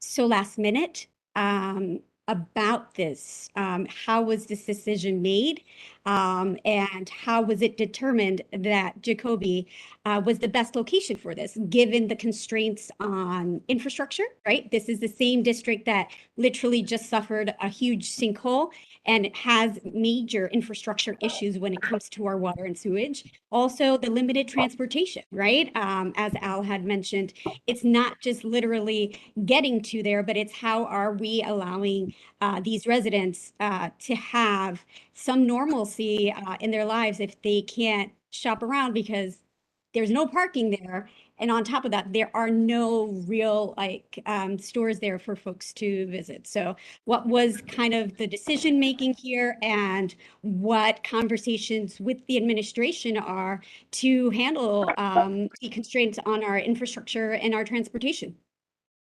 so last minute about this. How was this decision made? And how was it determined that Jacoby was the best location for this, given the constraints on infrastructure, right? This is the same district that literally just suffered a huge sinkhole and has major infrastructure issues when it comes to our water and sewage. Also, the limited transportation, right? As Al had mentioned, it's not just literally getting to there, but it's how are we allowing these residents to have some normalcy in their lives if they can't shop around because there's no parking there. And on top of that, there are no real stores there for folks to visit. So what was kind of the decision making here and what conversations with the administration are to handle the constraints on our infrastructure and our transportation?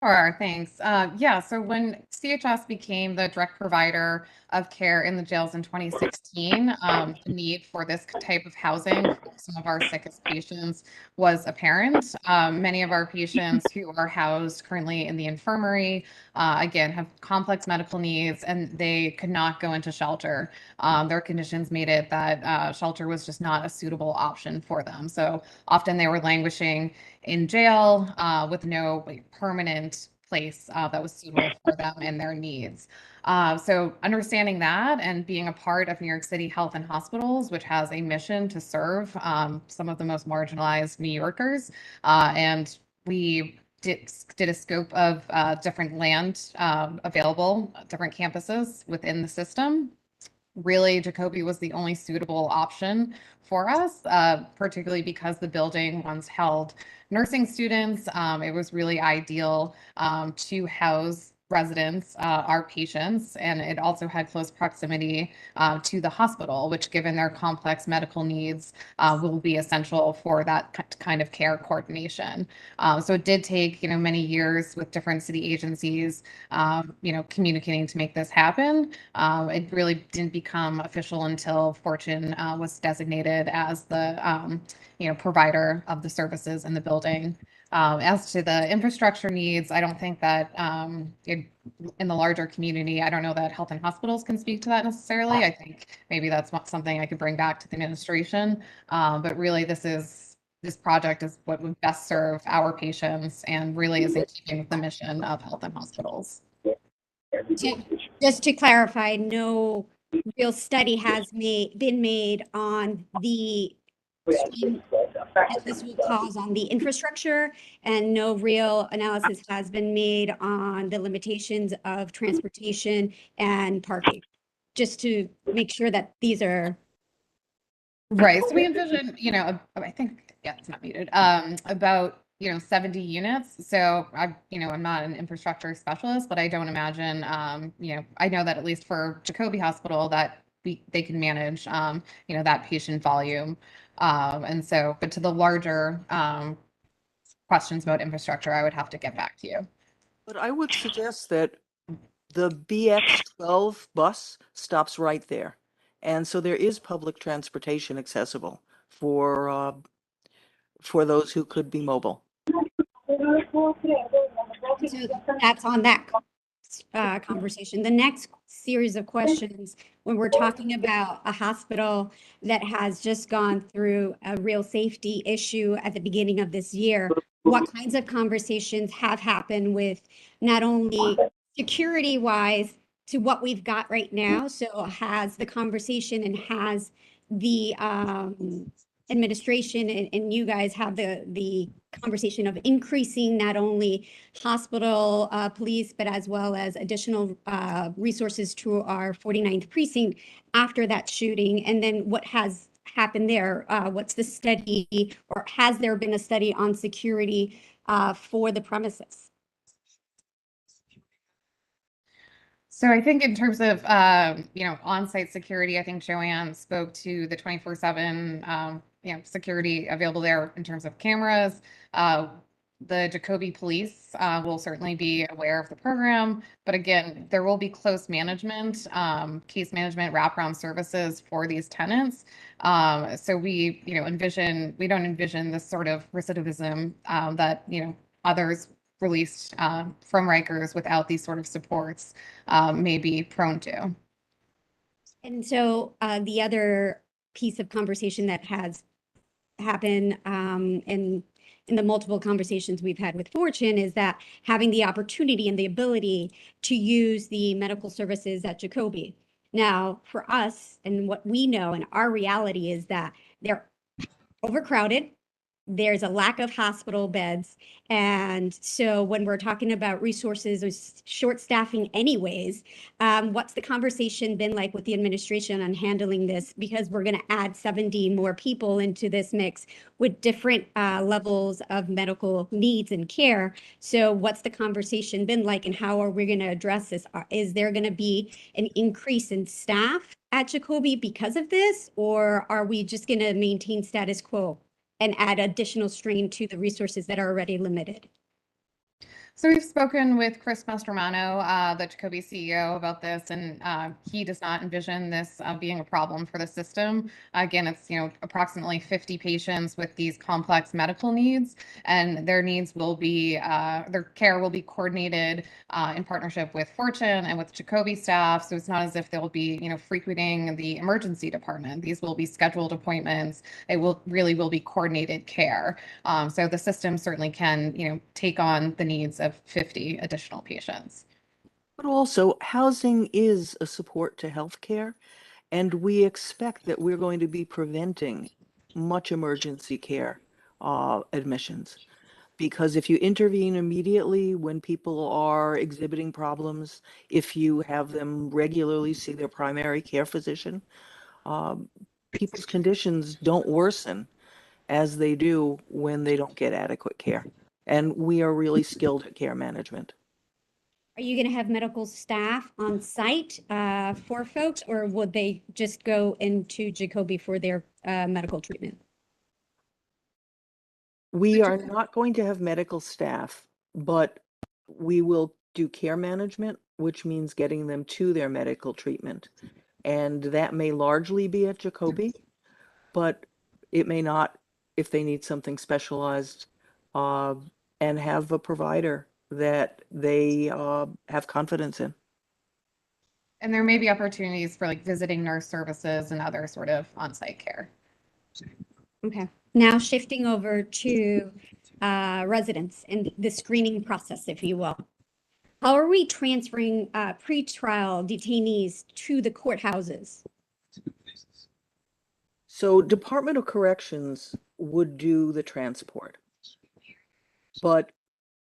Sure, thanks. Yeah, so when CHS became the direct provider of care in the jails in 2016, the need for this type of housing for some of our sickest patients was apparent. Many of our patients who are housed currently in the infirmary, again, have complex medical needs and they could not go into shelter. Their conditions made it that shelter was just not a suitable option for them. So often they were languishing in jail with no permanent place that was suitable for them and their needs. So understanding that and being a part of New York City Health and Hospitals, which has a mission to serve some of the most marginalized New Yorkers, and we did a scope of different land available, different campuses within the system. Really, Jacoby was the only suitable option for us, particularly because the building once held nursing students. It was really ideal to house residents, our patients, and it also had close proximity to the hospital, which, given their complex medical needs, will be essential for that kind of care coordination. So it did take, many years with different city agencies, communicating to make this happen. It really didn't become official until Fortune was designated as the provider of the services in the building. As to the infrastructure needs, I don't think that in the larger community, I don't know that Health and Hospitals can speak to that necessarily. I think maybe that's not something I could bring back to the administration. But really, this project is what would best serve our patients and really is in keeping with the mission of Health and Hospitals. Just to clarify, no real study has been made on the strain that this will cause on the infrastructure, and no real analysis has been made on the limitations of transportation and parking. Just to make sure that these are right. So we envision, I think, yeah, it's not muted. About 70 units. So I'm not an infrastructure specialist, but I don't imagine, I know that at least for Jacoby Hospital that they can manage, that patient volume. And so, but to the larger questions about infrastructure, I would have to get back to you. But I would suggest that the BX12 bus stops right there. And so there is public transportation accessible for those who could be mobile. So that's on that conversation. The next series of questions, when we're talking about a hospital that has just gone through a real safety issue at the beginning of this year, what kinds of conversations have happened with not only security wise to what we've got right now? So has the conversation and has the administration and you guys have the conversation of increasing not only hospital police, but as well as additional resources to our 49th precinct after that shooting, and then what has happened there? What's the study, or has there been a study on security for the premises? So I think in terms of on-site security, I think Joanne spoke to the 24/7 security available there in terms of cameras. The Jacoby police will certainly be aware of the program, but again, there will be close management, case management, wraparound services for these tenants. So we don't envision this sort of recidivism that others released from Rikers without these sort of supports may be prone to. And so the other piece of conversation that has happened in the multiple conversations we've had with Fortune is that having the opportunity and the ability to use the medical services at Jacoby. Now, for us and what we know and our reality is that they're overcrowded. There's a lack of hospital beds. And so when we're talking about resources or short staffing anyways, what's the conversation been like with the administration on handling this? Because we're going to add 70 more people into this mix with different levels of medical needs and care. So what's the conversation been like, and how are we going to address this? Is there going to be an increase in staff at Jacoby because of this, or are we just going to maintain status quo and add additional strain to the resources that are already limited? So we've spoken with Chris Mastromano, the Jacoby CEO, about this, and he does not envision this being a problem for the system. Again, it's approximately 50 patients with these complex medical needs, and their needs will be their care will be coordinated in partnership with Fortune and with Jacoby staff. So it's not as if they'll be frequenting the emergency department. These will be scheduled appointments. It will be coordinated care. So the system certainly can take on the needs of 50 additional patients. But also, housing is a support to healthcare, and we expect that we're going to be preventing much emergency care admissions. Because if you intervene immediately when people are exhibiting problems, if you have them regularly see their primary care physician, people's conditions don't worsen as they do when they don't get adequate care. And we are really skilled at care management. Are you going to have medical staff on site for folks, or would they just go into Jacoby for their medical treatment? We are not going to have medical staff, but we will do care management, which means getting them to their medical treatment. And that may largely be at Jacoby, but it may not if they need something specialized, and have a provider that they have confidence in. And there may be opportunities for visiting nurse services and other sort of on-site care. Okay. Now shifting over to residents and the screening process, if you will. How are we transferring pretrial detainees to the courthouses? So Department of Corrections would do the transport. But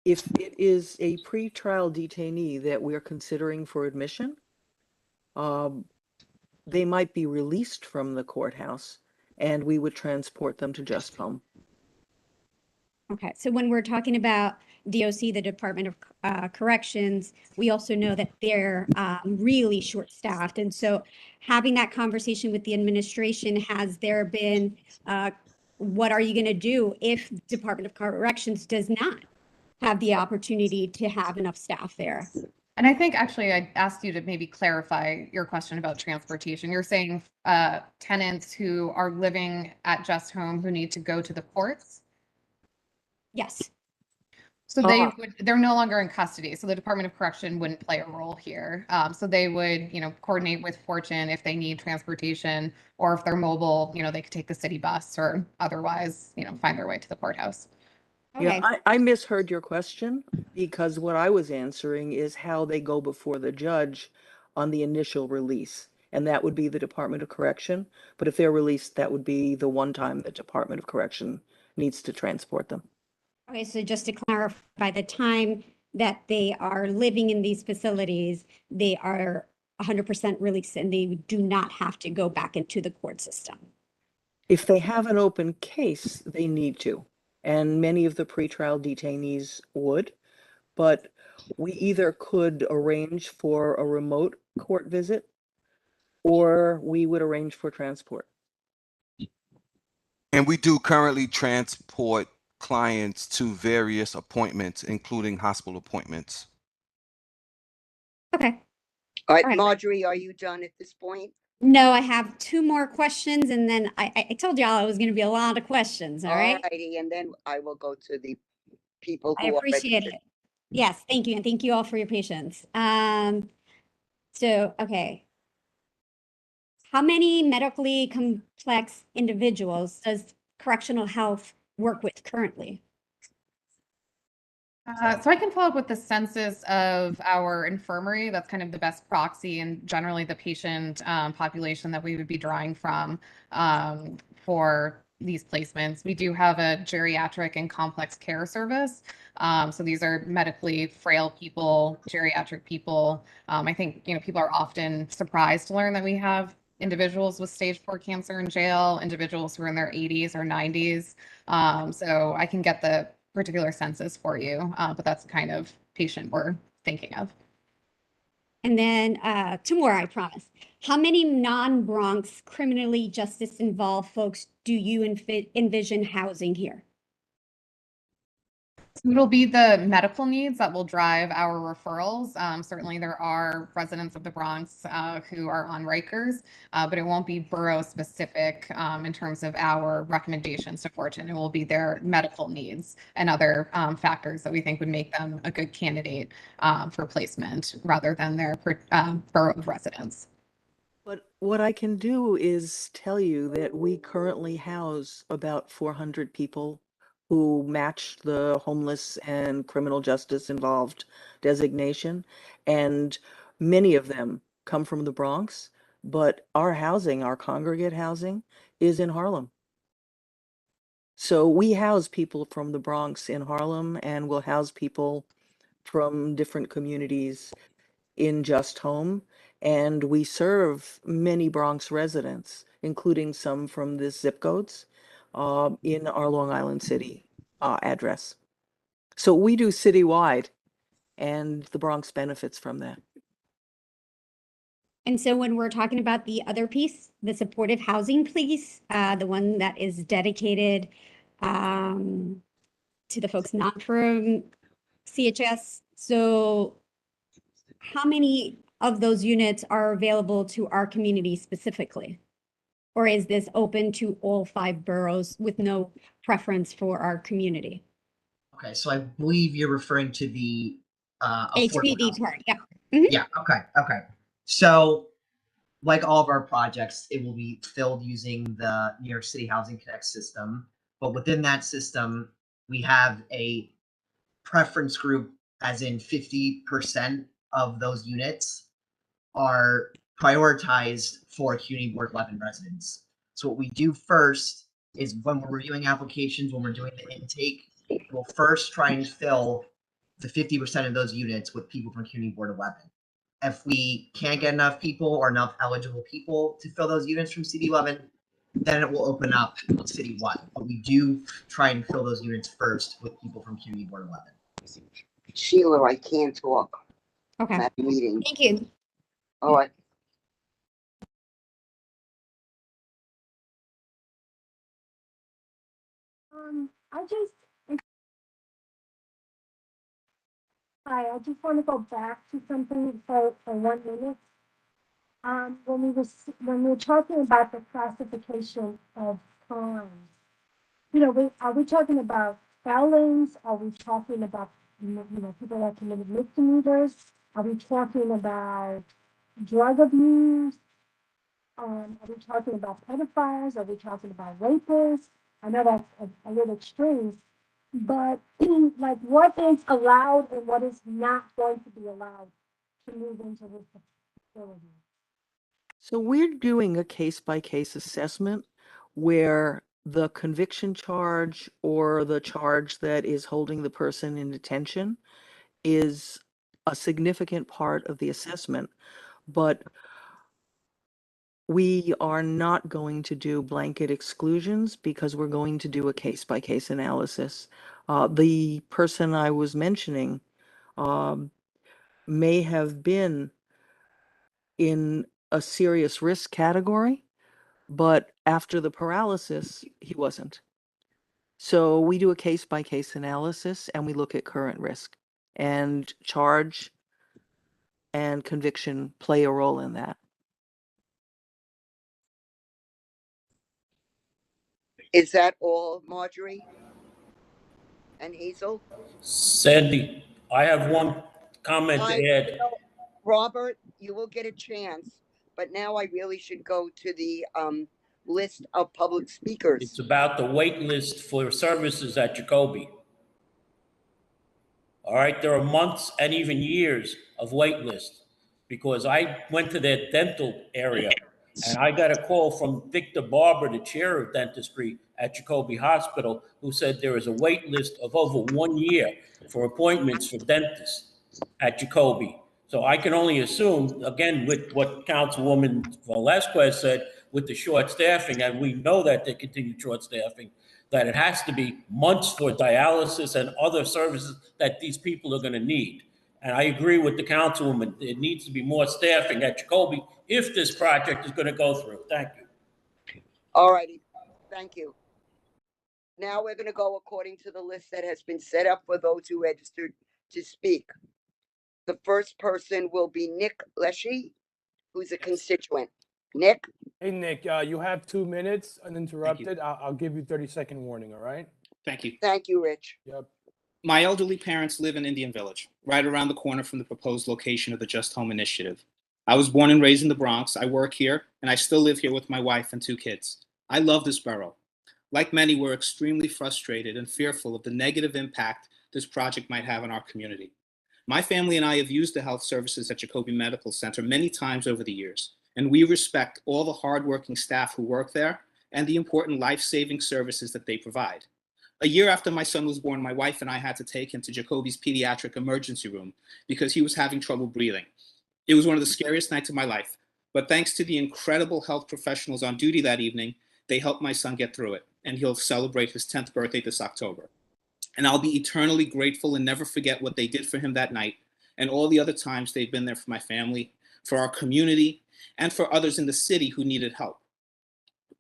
if it is a pretrial detainee that we're considering for admission, they might be released from the courthouse and we would transport them to Just Home. Okay, so when we're talking about DOC, the Department of Corrections, we also know that they're really short-staffed. And so having that conversation with the administration, has there been, what are you going to do if Department of Corrections does not have the opportunity to have enough staff there? And I think actually I asked you to maybe clarify your question about transportation. You're saying tenants who are living at Just Home who need to go to the courts? Yes. So they're no longer in custody. So the Department of Correction wouldn't play a role here. So they would, coordinate with Fortune if they need transportation, or if they're mobile, they could take the city bus or otherwise, find their way to the courthouse. Okay. Yeah, I misheard your question, because what I was answering is how they go before the judge on the initial release. And that would be the Department of Correction. But if they're released, that would be the one time the Department of Correction needs to transport them. Okay, so just to clarify, by the time that they are living in these facilities, they are 100% released and they do not have to go back into the court system. If they have an open case, they need to, and many of the pretrial detainees would, but we either could arrange for a remote court visit or we would arrange for transport. And we do currently transport clients to various appointments, including hospital appointments. Okay. All right, All right. Marjorie, are you done at this point? No, I have two more questions and then I told y'all it was going to be a lot of questions. All right. righty, and then I will go to the people I who are appreciate registered. it. Yes, thank you. And thank you all for your patience. Okay. How many medically complex individuals does correctional health work with currently? So I can follow up with the census of our infirmary. That's kind of the best proxy and generally the patient population that we would be drawing from for these placements. We do have a geriatric and complex care service. So these are medically frail people, geriatric people. I think, people are often surprised to learn that we have individuals with stage 4 cancer in jail, individuals who are in their 80s or 90s. So I can get the particular census for you, but that's the kind of patient we're thinking of. And then two more, I promise. How many non-Bronx criminally justice involved folks do you envision housing here? It'll be the medical needs that will drive our referrals. Certainly there are residents of the Bronx who are on Rikers, but it won't be borough specific in terms of our recommendations to Fortune. It will be their medical needs and other factors that we think would make them a good candidate for placement rather than their borough of residence. But what I can do is tell you that we currently house about 400 people who match the homeless and criminal justice involved designation, and many of them come from the Bronx, but our housing, our congregate housing, is in Harlem. So we house people from the Bronx in Harlem, and we'll house people from different communities in Just Home, and we serve many Bronx residents, including some from the zip codes in our Long Island City address. So we do citywide, and the Bronx benefits from that. And so when we're talking about the other piece, the supportive housing piece, the one that is dedicated to the folks not from CHS. So how many of those units are available to our community specifically? Or is this open to all 5 boroughs with no preference for our community? Okay, so I believe you're referring to the affordable HPD housing. part, yeah. Mhm. Yeah, okay. So like all of our projects, it will be filled using the New York City Housing Connect system. But within that system, we have a preference group, as in 50% of those units are prioritized for CUNY Board 11 residents. So what we do first is when we're reviewing applications, when we're doing the intake, we'll first try and fill the 50% of those units with people from CUNY Board 11. If we can't get enough people or enough eligible people to fill those units from CD11, then it will open up citywide. But we do try and fill those units first with people from CUNY Board 11. Sheila, I can't talk. Okay. I'm at a meeting. Thank you. All right. I just want to go back to something for 1 minute. When we were talking about the classification of crimes, are we talking about felons? Are we talking about people that committed misdemeanors? Are we talking about drug abuse? Are we talking about pedophiles? Are we talking about rapists? I know that's a little extreme, but like what is allowed and what is not going to be allowed to move into this facility? So we're doing a case-by-case assessment where the conviction charge or the charge that is holding the person in detention is a significant part of the assessment, but we are not going to do blanket exclusions because we're going to do a case-by-case analysis. The person I was mentioning may have been in a serious risk category, but after the paralysis, he wasn't. So we do a case-by-case analysis and we look at current risk, and charge and conviction play a role in that. Is that all, Marjorie and Hazel? Sandy, I have one comment to add. Robert, you will get a chance, but now I really should go to the list of public speakers. It's about the wait list for services at Jacoby. All right, there are months and even years of wait list because I went to their dental area and I got a call from Victor Barber, the chair of dentistry at Jacoby Hospital, who said there is a wait list of over 1 year for appointments for dentists at Jacoby. So I can only assume, again, with what Councilwoman Velasquez said, with the short staffing, and we know that they continue short staffing, that it has to be months for dialysis and other services that these people are going to need. And I agree with the councilwoman. It needs to be more staffing at Jacoby if this project is going to go through. Thank you. All righty. Thank you. Now we're going to go according to the list that has been set up for those who registered to speak. The first person will be Nick Leshy, who's a constituent. Nick? Hey, Nick, you have 2 minutes uninterrupted. I'll give you 30-second warning, all right? Thank you. Thank you, Rich. Yep. My elderly parents live in Indian Village, right around the corner from the proposed location of the Just Home Initiative. I was born and raised in the Bronx. I work here, and I still live here with my wife and 2 kids. I love this borough. Like many, we're extremely frustrated and fearful of the negative impact this project might have on our community. My family and I have used the health services at Jacoby Medical Center many times over the years, and we respect all the hardworking staff who work there and the important life-saving services that they provide. A year after my son was born, my wife and I had to take him to Jacoby's pediatric emergency room because he was having trouble breathing. It was one of the scariest nights of my life, but thanks to the incredible health professionals on duty that evening, they helped my son get through it, and he'll celebrate his 10th birthday this October. And I'll be eternally grateful and never forget what they did for him that night and all the other times they've been there for my family, for our community, and for others in the city who needed help.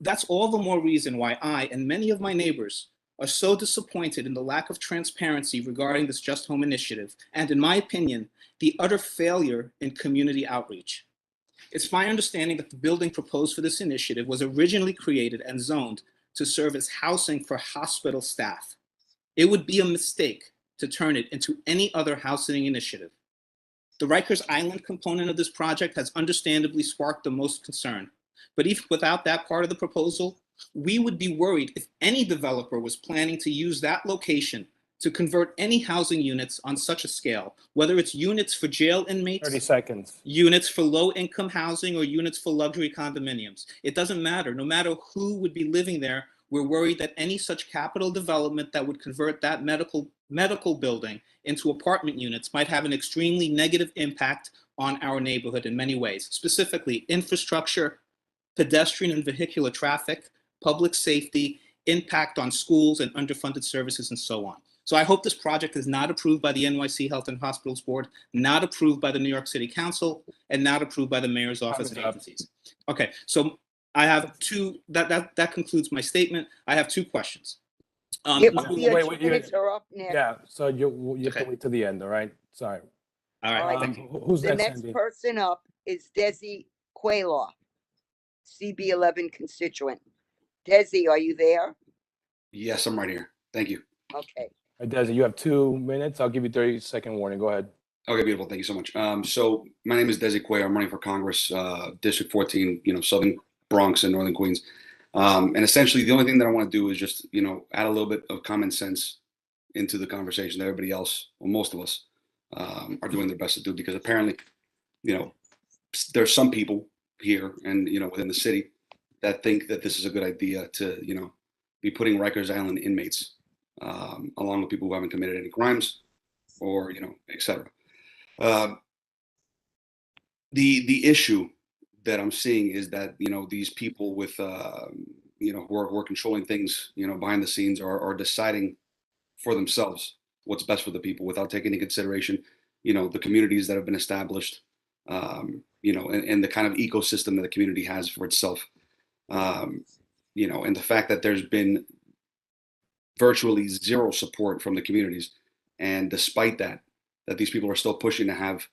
That's all the more reason why I and many of my neighbors are so disappointed in the lack of transparency regarding this Just Home Initiative, and in my opinion, the utter failure in community outreach. It's my understanding that the building proposed for this initiative was originally created and zoned to serve as housing for hospital staff. It would be a mistake to turn it into any other housing initiative. The Rikers Island component of this project has understandably sparked the most concern, but even without that part of the proposal, we would be worried if any developer was planning to use that location to convert any housing units on such a scale, whether it's units for jail inmates, 30 seconds. units for low-income housing, or units for luxury condominiums. It doesn't matter. No matter who would be living there, we're worried that any such capital development that would convert that medical building into apartment units might have an extremely negative impact on our neighborhood in many ways, specifically infrastructure, pedestrian and vehicular traffic, public safety, impact on schools and underfunded services, and so on. So I hope this project is not approved by the NYC Health and Hospitals Board, not approved by the New York City Council, and not approved by the mayor's office and agencies. Okay, so I have that concludes my statement. I have 2 questions. Wait, minutes are up, Nick. Yeah, so you have to wait to the end, all right? Sorry. All right, thank you. Who's The next, next Sandy? person up is Desi Quaylaw, CB11 constituent. Desi, are you there? Yes, I'm right here. Thank you. Okay. Desi, you have 2 minutes. I'll give you 30-second warning. Go ahead. Okay, beautiful. Thank you so much. So my name is Desi Quay. I'm running for Congress, District 14, Southern Bronx and Northern Queens. And essentially the only thing that I want to do is just, add a little bit of common sense into the conversation that everybody else, or most of us, are doing their best to do, because apparently, there's some people here and, within the city that think that this is a good idea to, be putting Rikers Island inmates along with people who haven't committed any crimes or, et cetera. The issue that I'm seeing is that, these people with, who are controlling things, behind the scenes are deciding for themselves what's best for the people without taking into consideration, the communities that have been established, and the kind of ecosystem that the community has for itself. And the fact that there's been virtually zero support from the communities. And despite that these people are still pushing to have,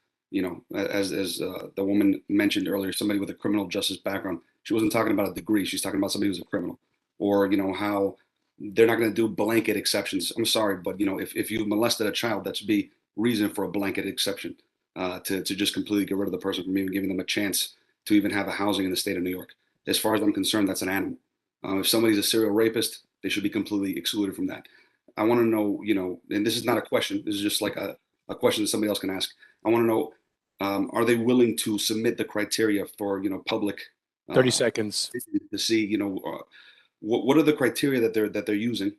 as the woman mentioned earlier, somebody with a criminal justice background. She wasn't talking about a degree. She's talking about somebody who's a criminal, or, how they're not going to do blanket exceptions. I'm sorry, but, if you molested a child, that's be reason for a blanket exception, to just completely get rid of the person from even giving them a chance to even have a housing in the state of New York. As far as I'm concerned, that's an animal. If somebody's a serial rapist, they should be completely excluded from that. I want to know, and this is not a question, this is just like a question that somebody else can ask. I want to know, are they willing to submit the criteria for, public 30 seconds to see, what are the criteria that they're using?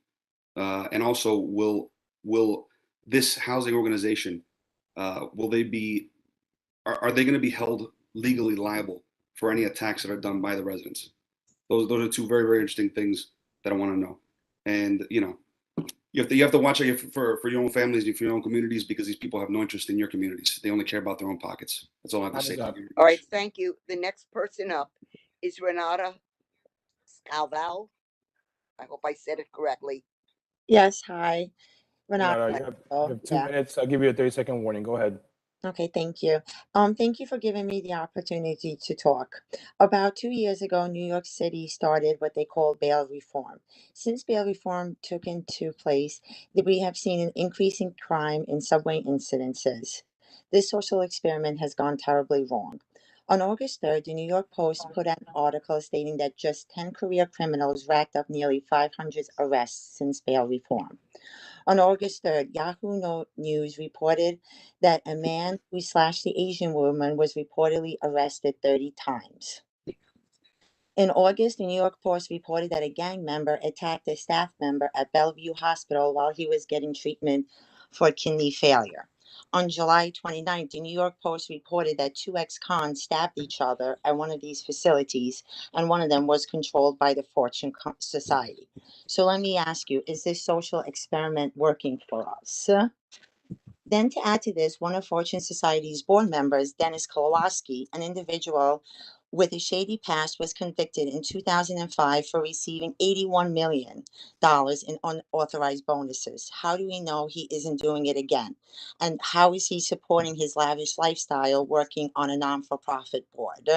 And also will this housing organization, will they be, are they going to be held legally liable for any attacks that are done by the residents? Those are two very, very interesting things that I want to know. And, you have to watch out for your own families and for your own communities, because these people have no interest in your communities. They only care about their own pockets. That's all I have to say. All right, thank you. The next person up is Renata Scalval. I hope I said it correctly. Yes, hi. Renata. Renata, you have 2 minutes. I'll give you a 30-second warning. Go ahead. Okay, thank you. Thank you for giving me the opportunity to talk. About 2 years ago, New York City started what they call bail reform. Since bail reform took into place, we have seen an increase in crime in subway incidences. This social experiment has gone terribly wrong. On August 3rd, the New York Post put out an article stating that just 10 career criminals racked up nearly 500 arrests since bail reform. On August 3rd, Yahoo News reported that a man who slashed the Asian woman was reportedly arrested 30 times. In August, the New York Post reported that a gang member attacked a staff member at Bellevue Hospital while he was getting treatment for kidney failure. On July 29th, the New York Post reported that two ex-cons stabbed each other at one of these facilities, and one of them was controlled by the Fortune Society. So let me ask you, is this social experiment working for us? Then to add to this, one of Fortune Society's board members, Dennis Kowalski, an individual with a shady past, was convicted in 2005 for receiving $81 million in unauthorized bonuses. How do we know he isn't doing it again? And how is he supporting his lavish lifestyle working on a non-for-profit board?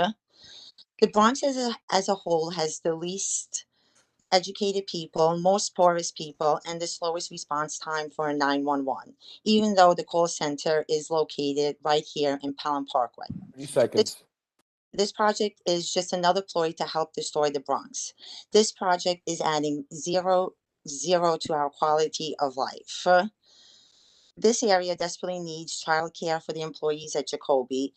The Bronx as a whole has the least educated people, most poorest people, and the slowest response time for a 911, even though the call center is located right here in Pelham Parkway. 30 seconds. This project is just another ploy to help destroy the Bronx. This project is adding zero to our quality of life. This area desperately needs childcare for the employees at Jacoby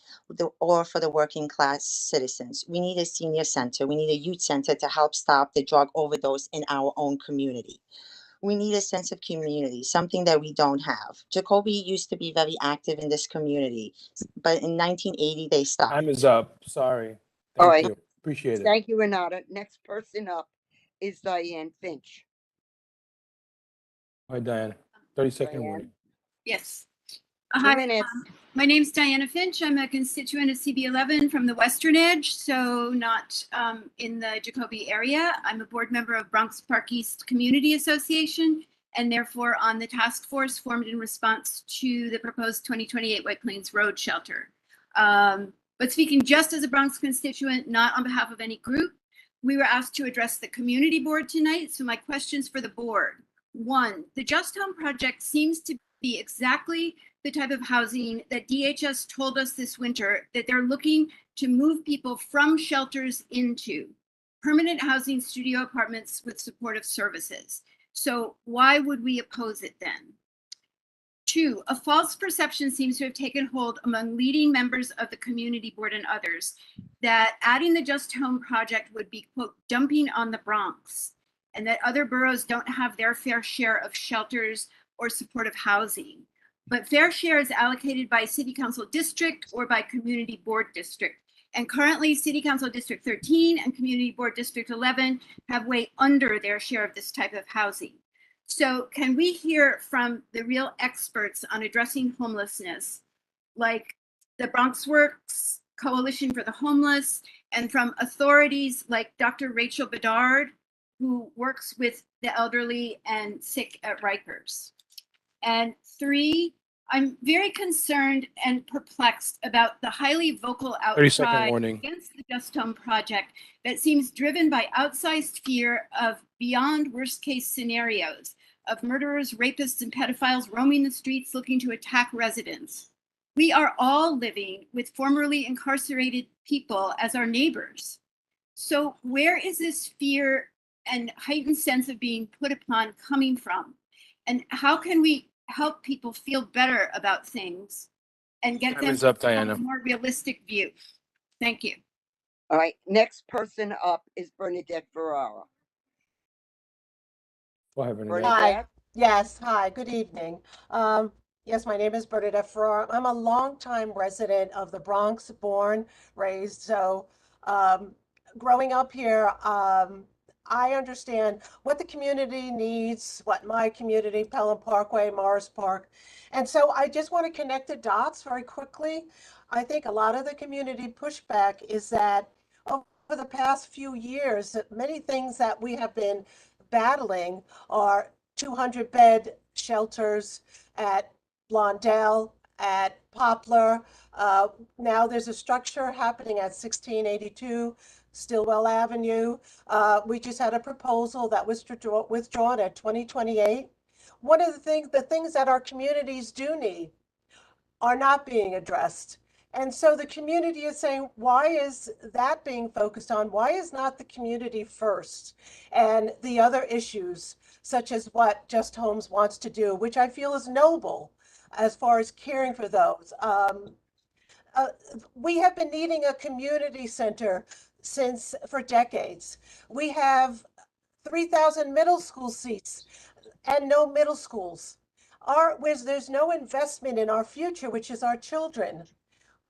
or for the working class citizens. We need a senior center. We need a youth center to help stop the drug overdose in our own community. We need a sense of community, something that we don't have. Jacoby used to be very active in this community, but in 1980 they stopped. Time is up. Sorry. All Thank right. you. Appreciate it. Thank you, Renata. Next person up is Diane Finch. Hi, Diane. 30-second warning. Yes. 2 minutes. My name's Diana Finch. I'm a constituent of CB11 from the Western Edge, so not in the Jacoby area. I'm a board member of Bronx Park East Community Association, and therefore on the task force formed in response to the proposed 2028 White Plains Road shelter. But speaking just as a Bronx constituent, not on behalf of any group, we were asked to address the community board tonight. So my questions for the board. 1, the Just Home project seems to be exactly the type of housing that DHS told us this winter that they're looking to move people from shelters into permanent housing studio apartments with supportive services. So why would we oppose it then? 2, a false perception seems to have taken hold among leading members of the community board and others that adding the Just Home project would be, quote, dumping on the Bronx. and that other boroughs don't have their fair share of shelters or supportive housing. But fair share is allocated by City Council District or by Community Board District. And currently, City Council District 13 and Community Board District 11 have way under their share of this type of housing. So can we hear from the real experts on addressing homelessness, like the Bronx Works Coalition for the Homeless, and from authorities like Dr. Rachel Bedard, who works with the elderly and sick at Rikers? And 3, I'm very concerned and perplexed about the highly vocal 30-second outcry warning. against the Just Home project that seems driven by outsized fear of beyond worst case scenarios of murderers, rapists, and pedophiles roaming the streets looking to attack residents. We are all living with formerly incarcerated people as our neighbors. So where is this fear and heightened sense of being put upon coming from? And how can we help people feel better about things and get Time them is up, to have Diana. a more realistic view? Thank you. All right, next person up is Bernadette Ferrara. Go ahead, Bernadette. Bernadette? Yes, hi, good evening. Yes, my name is Bernadette Ferrara. I'm a longtime resident of the Bronx, born, raised. So growing up here, I understand what the community needs, what my community, Pelham Parkway, Morris Park. And so I just want to connect the dots very quickly. I think a lot of the community pushback is that over the past few years, that many things that we have been battling are 200-bed shelters at Blondell, at Poplar. Now there's a structure happening at 1682 Stillwell Avenue. We just had a proposal that was withdrawn at 2028. One of the things that our communities do need are not being addressed. And so the community is saying, why is that being focused on? Why is not the community first? And the other issues, such as what Just Homes wants to do, which I feel is noble as far as caring for those. We have been needing a community center for decades. We have 3,000 middle school seats and no middle schools. There's no investment in our future, which is our children.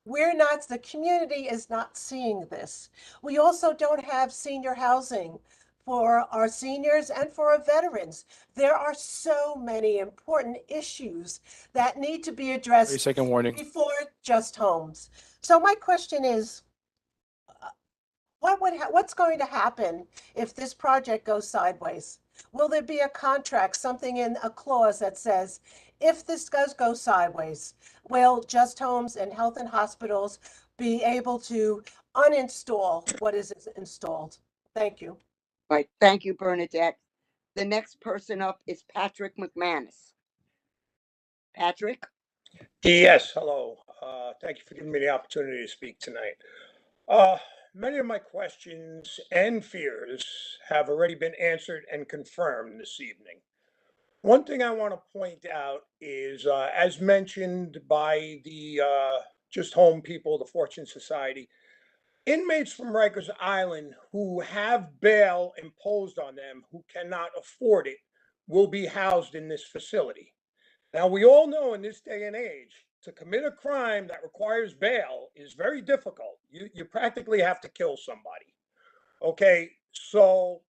The community is not seeing this. We also don't have senior housing for our seniors and for our veterans. There are so many important issues that need to be addressed 30-second warning. before Just Homes. So my question is, what's going to happen if this project goes sideways? Will there be a contract, something in a clause that says, if this does go sideways, will Just Homes and Health and Hospitals be able to uninstall what is installed? Thank you. All right, thank you, Bernadette. The next person up is Patrick McManus. Patrick? Yes, hello. Thank you for giving me the opportunity to speak tonight. Many of my questions and fears have already been answered and confirmed this evening. One thing I want to point out is, as mentioned by the Just Home people, the Fortune Society, inmates from Rikers Island who have bail imposed on them, who cannot afford it, will be housed in this facility. Now, we all know in this day and age, to commit a crime that requires bail is very difficult. You practically have to kill somebody. Okay, so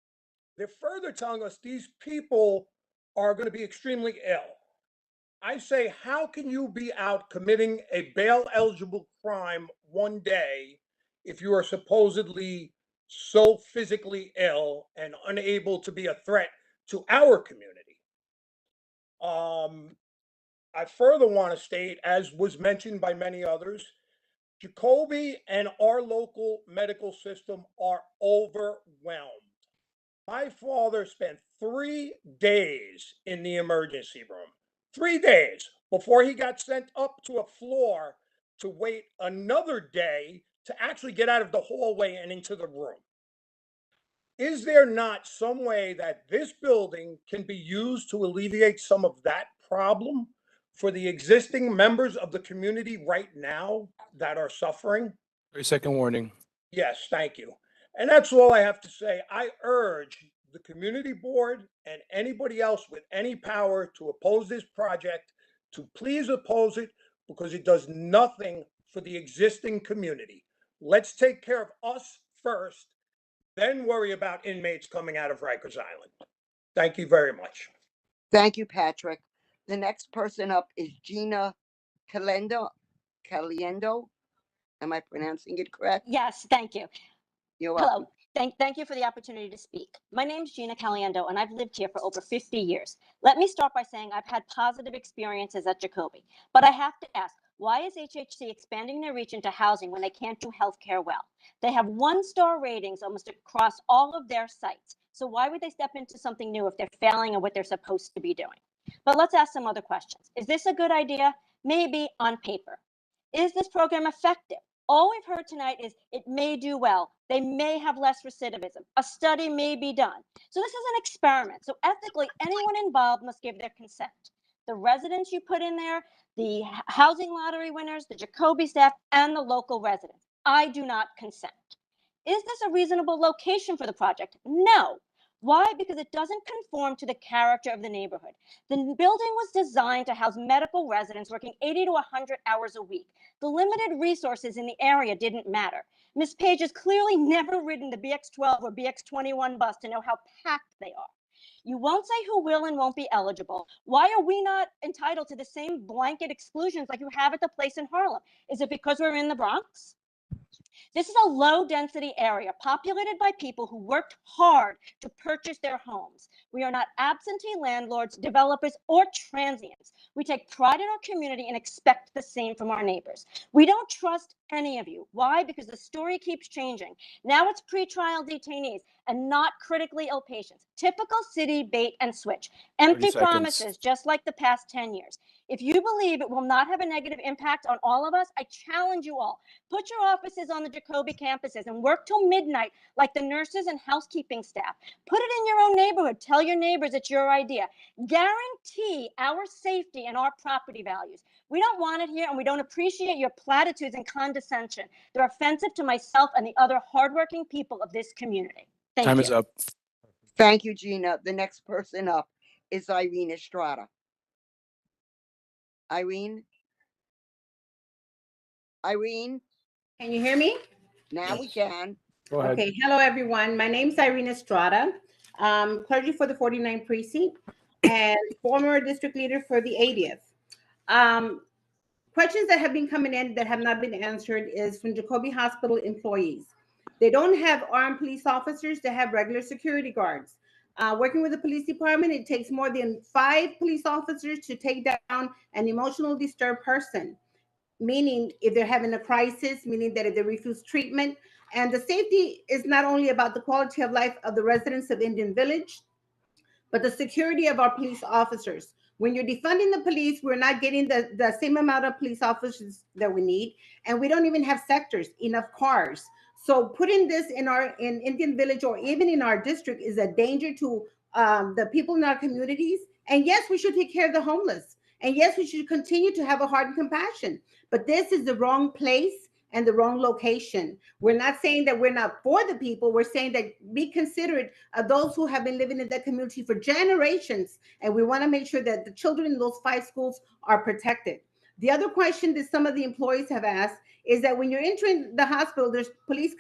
they're further telling us these people are going to be extremely ill. I say, how can you be out committing a bail eligible crime one day if you are supposedly so physically ill and unable to be a threat to our community? I further want to state, as was mentioned by many others, Jacoby and our local medical system are overwhelmed. My father spent 3 days in the emergency room, 3 days before he got sent up to a floor to wait another day to actually get out of the hallway and into the room. Is there not some way that this building can be used to alleviate some of that problem for the existing members of the community right now that are suffering? 30-second warning. Yes, thank you. And that's all I have to say. I urge the community board and anybody else with any power to oppose this project to please oppose it, because it does nothing for the existing community. Let's take care of us first, then worry about inmates coming out of Rikers Island. Thank you very much. Thank you, Patrick. The next person up is Gina Caliendo. Am I pronouncing it correct? Yes, thank you. You're welcome. Hello. Thank you for the opportunity to speak. My name is Gina Caliendo, and I've lived here for over 50 years. Let me start by saying I've had positive experiences at Jacoby, but I have to ask, why is HHC expanding their reach into housing when they can't do healthcare well? They have 1-star ratings almost across all of their sites. So why would they step into something new if they're failing at what they're supposed to be doing? But let's ask some other questions. Is this a good idea? Maybe on paper. Is this program effective? All we've heard tonight is it may do well. They may have less recidivism. A study may be done. So this is an experiment. So ethically, anyone involved must give their consent. The residents you put in there, the housing lottery winners, the Jacoby staff, and the local residents. I do not consent. Is this a reasonable location for the project? No. Why? Because it doesn't conform to the character of the neighborhood. The building was designed to house medical residents working 80 to 100 hours a week. The limited resources in the area didn't matter. Ms. Page has clearly never ridden the BX12 or BX21 bus to know how packed they are. You won't say who will and won't be eligible. Why are we not entitled to the same blanket exclusions like you have at the place in Harlem? Is it because we're in the Bronx? This is a low density area populated by people who worked hard to purchase their homes. We are not absentee landlords, developers, or transients. We take pride in our community and expect the same from our neighbors. We don't trust any of you. Why? Because the story keeps changing. Now it's pretrial detainees and not critically ill patients. Typical city bait and switch. Empty 30 seconds. promises, just like the past 10 years. If you believe it will not have a negative impact on all of us, I challenge you all. Put your offices on the Jacoby campuses and work till midnight like the nurses and housekeeping staff. Put it in your own neighborhood. Tell your neighbors it's your idea. Guarantee our safety and our property values. We don't want it here, and we don't appreciate your platitudes and condescension. They're offensive to myself and the other hardworking people of this community. Thank Time you. is up. Thank you, Gina. The next person up is Irene Estrada. Irene? Irene? Can you hear me? Now we can. Go ahead. Okay. Hello, everyone. My name is Irene Estrada, clergy for the 49th precinct and former district leader for the 80th. Questions that have been coming in that have not been answered is from Jacoby Hospital employees. They don't have armed police officers. They have regular security guards. Working with the police department, it takes more than 5 police officers to take down an emotionally disturbed person, meaning if they're having a crisis, meaning that if they refuse treatment. And the safety is not only about the quality of life of the residents of Indian Village, but the security of our police officers. When you're defunding the police, we're not getting the same amount of police officers that we need. And we don't even have sectors, enough cars. So putting this in Indian Village or even in our district is a danger to the people in our communities. And yes, we should take care of the homeless. And yes, we should continue to have a heart and compassion. But this is the wrong place and the wrong location. We're not saying that we're not for the people. We're saying that be considerate of those who have been living in that community for generations. And we want to make sure that the children in those 5 schools are protected. The other question that some of the employees have asked is that when you're entering the hospital, there's police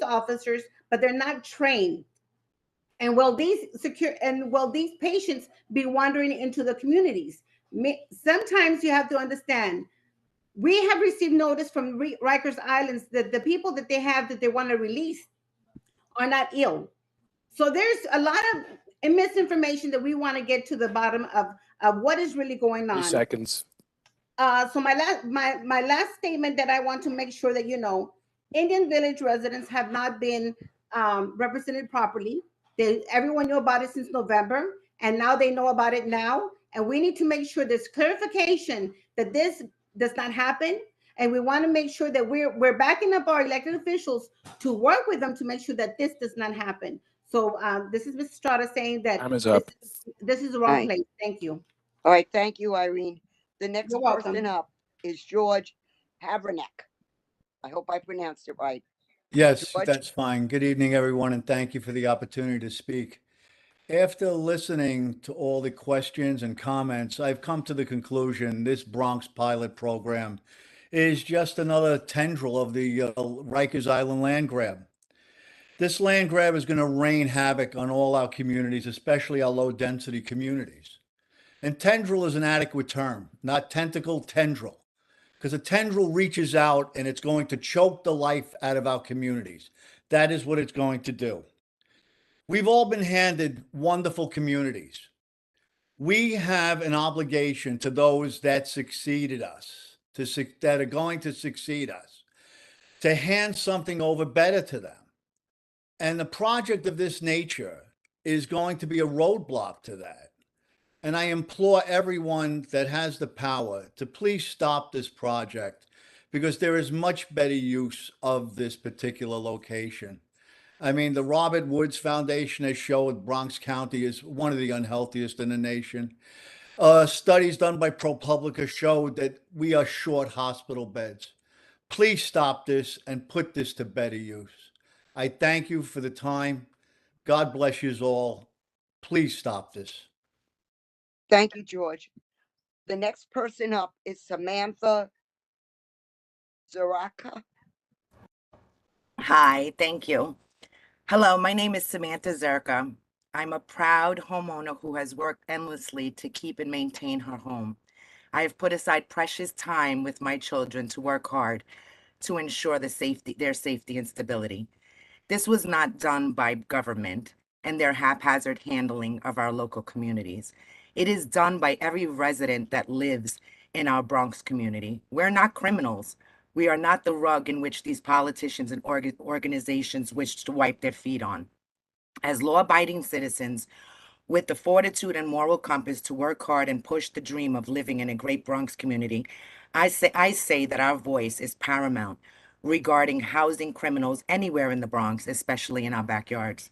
officers, but they're not trained. And will these patients be wandering into the communities? Sometimes you have to understand, we have received notice from Rikers Islands that the people that they have that they want to release are not ill. So there's a lot of misinformation that we want to get to the bottom of what is really going on. 3 seconds. So my last statement that I want to make sure that you know, Indian Village residents have not been represented properly. Everyone knew about it since November, and now they know about it now. And we need to make sure there's clarification that this does not happen. And we want to make sure that we're backing up our elected officials to work with them to make sure that this does not happen. So this is Ms. Estrada saying that Time is up. this is the wrong place. Thank you. All right. Thank you, Irene. The next You're welcome. person up is George Havernack. I hope I pronounced it right. Yes, George? that's fine. Good evening, everyone, and thank you for the opportunity to speak. After listening to all the questions and comments, I've come to the conclusion this Bronx pilot program is just another tendril of the Rikers Island land grab. This land grab is going to rain havoc on all our communities, especially our low density communities. And tendril is an adequate term, not tentacle, tendril, because a tendril reaches out and it's going to choke the life out of our communities. That is what it's going to do. We've all been handed wonderful communities. We have an obligation to those that succeeded us, that are going to succeed us, to hand something over better to them. And the project of this nature is going to be a roadblock to that. And I implore everyone that has the power to please stop this project because there is much better use of this particular location. I mean, the Robert Woods Foundation has showed Bronx County is one of the unhealthiest in the nation. Studies done by ProPublica showed that we are short hospital beds. Please stop this and put this to better use. I thank you for the time. God bless you all. Please stop this. Thank you, George. The next person up is Samantha Zaraka. Hi, thank you. Hello, my name is Samantha Zerka. I'm a proud homeowner who has worked endlessly to keep and maintain her home. I have put aside precious time with my children to work hard to ensure their safety and stability. This was not done by government and their haphazard handling of our local communities. It is done by every resident that lives in our Bronx community. We're not criminals. We are not the rug in which these politicians and organizations wish to wipe their feet on. As law-abiding citizens with the fortitude and moral compass to work hard and push the dream of living in a great Bronx community, I say that our voice is paramount regarding housing criminals anywhere in the Bronx, especially in our backyards.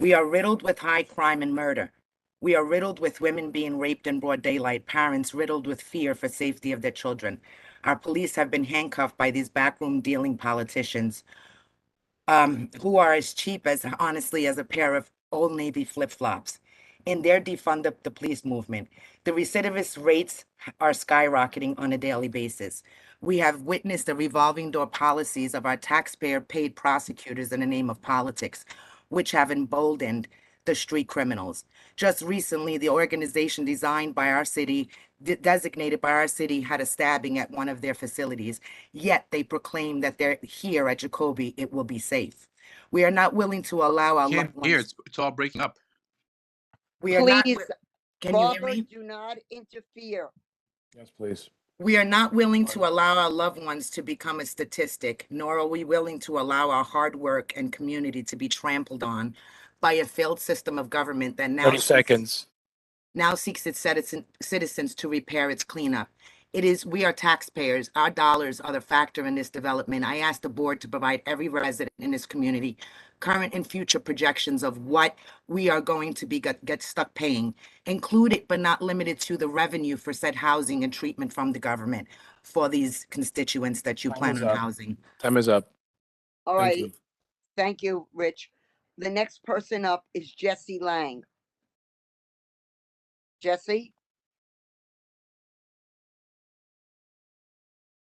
We are riddled with high crime and murder. We are riddled with women being raped in broad daylight, parents riddled with fear for safety of their children. Our police have been handcuffed by these backroom dealing politicians who are as cheap as, honestly, as a pair of Old Navy flip-flops. In their defund the police movement, the recidivist rates are skyrocketing on a daily basis. We have witnessed the revolving door policies of our taxpayer-paid prosecutors in the name of politics, which have emboldened the street criminals. Just recently, the organization designed by our city, designated by our city, had a stabbing at one of their facilities, yet they proclaim that they're here at Jacoby, it will be safe. We are not willing to allow our Can't loved hear. ones. It's all breaking up. We are not. Please, Can you hear Barbara, me? do not interfere. Yes, please. We are not willing to allow our loved ones to become a statistic, nor are we willing to allow our hard work and community to be trampled on by a failed system of government that 30 seconds. now seeks its citizens to repair its cleanup. We are taxpayers. Our dollars are the factor in this development. I ask the board to provide every resident in this community current and future projections of what we are going to be get stuck paying, included but not limited to the revenue for said housing and treatment from the government for these constituents that you plan on housing. Time is up. All Thank right. you. Thank you, Rich. The next person up is Jesse Lang. Jesse?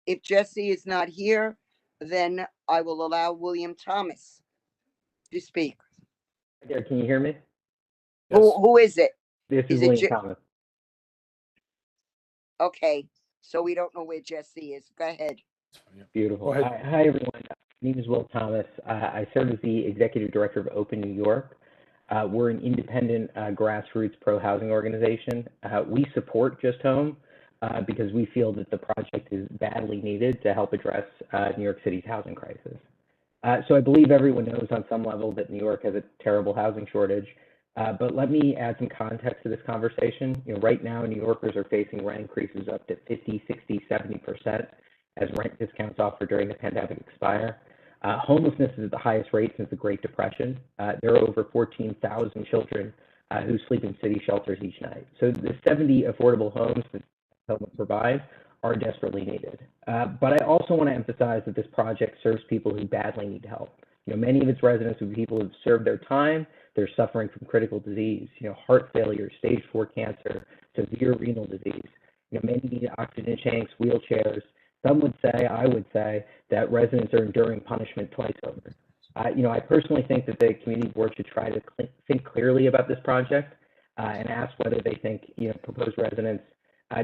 If Jesse is not here, then I will allow William Thomas to speak. There, can you hear me? Yes. Who is it? This is it William Thomas. Okay, so we don't know where Jesse is. Go ahead. Beautiful. Go ahead. Hi, everyone. My name is Will Thomas. I serve as the executive director of Open New York. We're an independent grassroots pro-housing organization. We support Just Home because we feel that the project is badly needed to help address New York City's housing crisis. So I believe everyone knows on some level that New York has a terrible housing shortage. But let me add some context to this conversation. Right now, New Yorkers are facing rent increases up to 50, 60, 70% as rent discounts offered during the pandemic expire. Homelessness is at the highest rate since the Great Depression. There are over 14,000 children who sleep in city shelters each night. So the 70 affordable homes that Home provides are desperately needed. But I also want to emphasize that this project serves people who badly need help. Many of its residents are people who've served their time. They're suffering from critical disease, heart failure, stage 4 cancer, severe renal disease. Many need oxygen tanks, wheelchairs. Some would say, I would say, that residents are enduring punishment twice over. I personally think that the community board should try to think clearly about this project and ask whether they think, proposed residents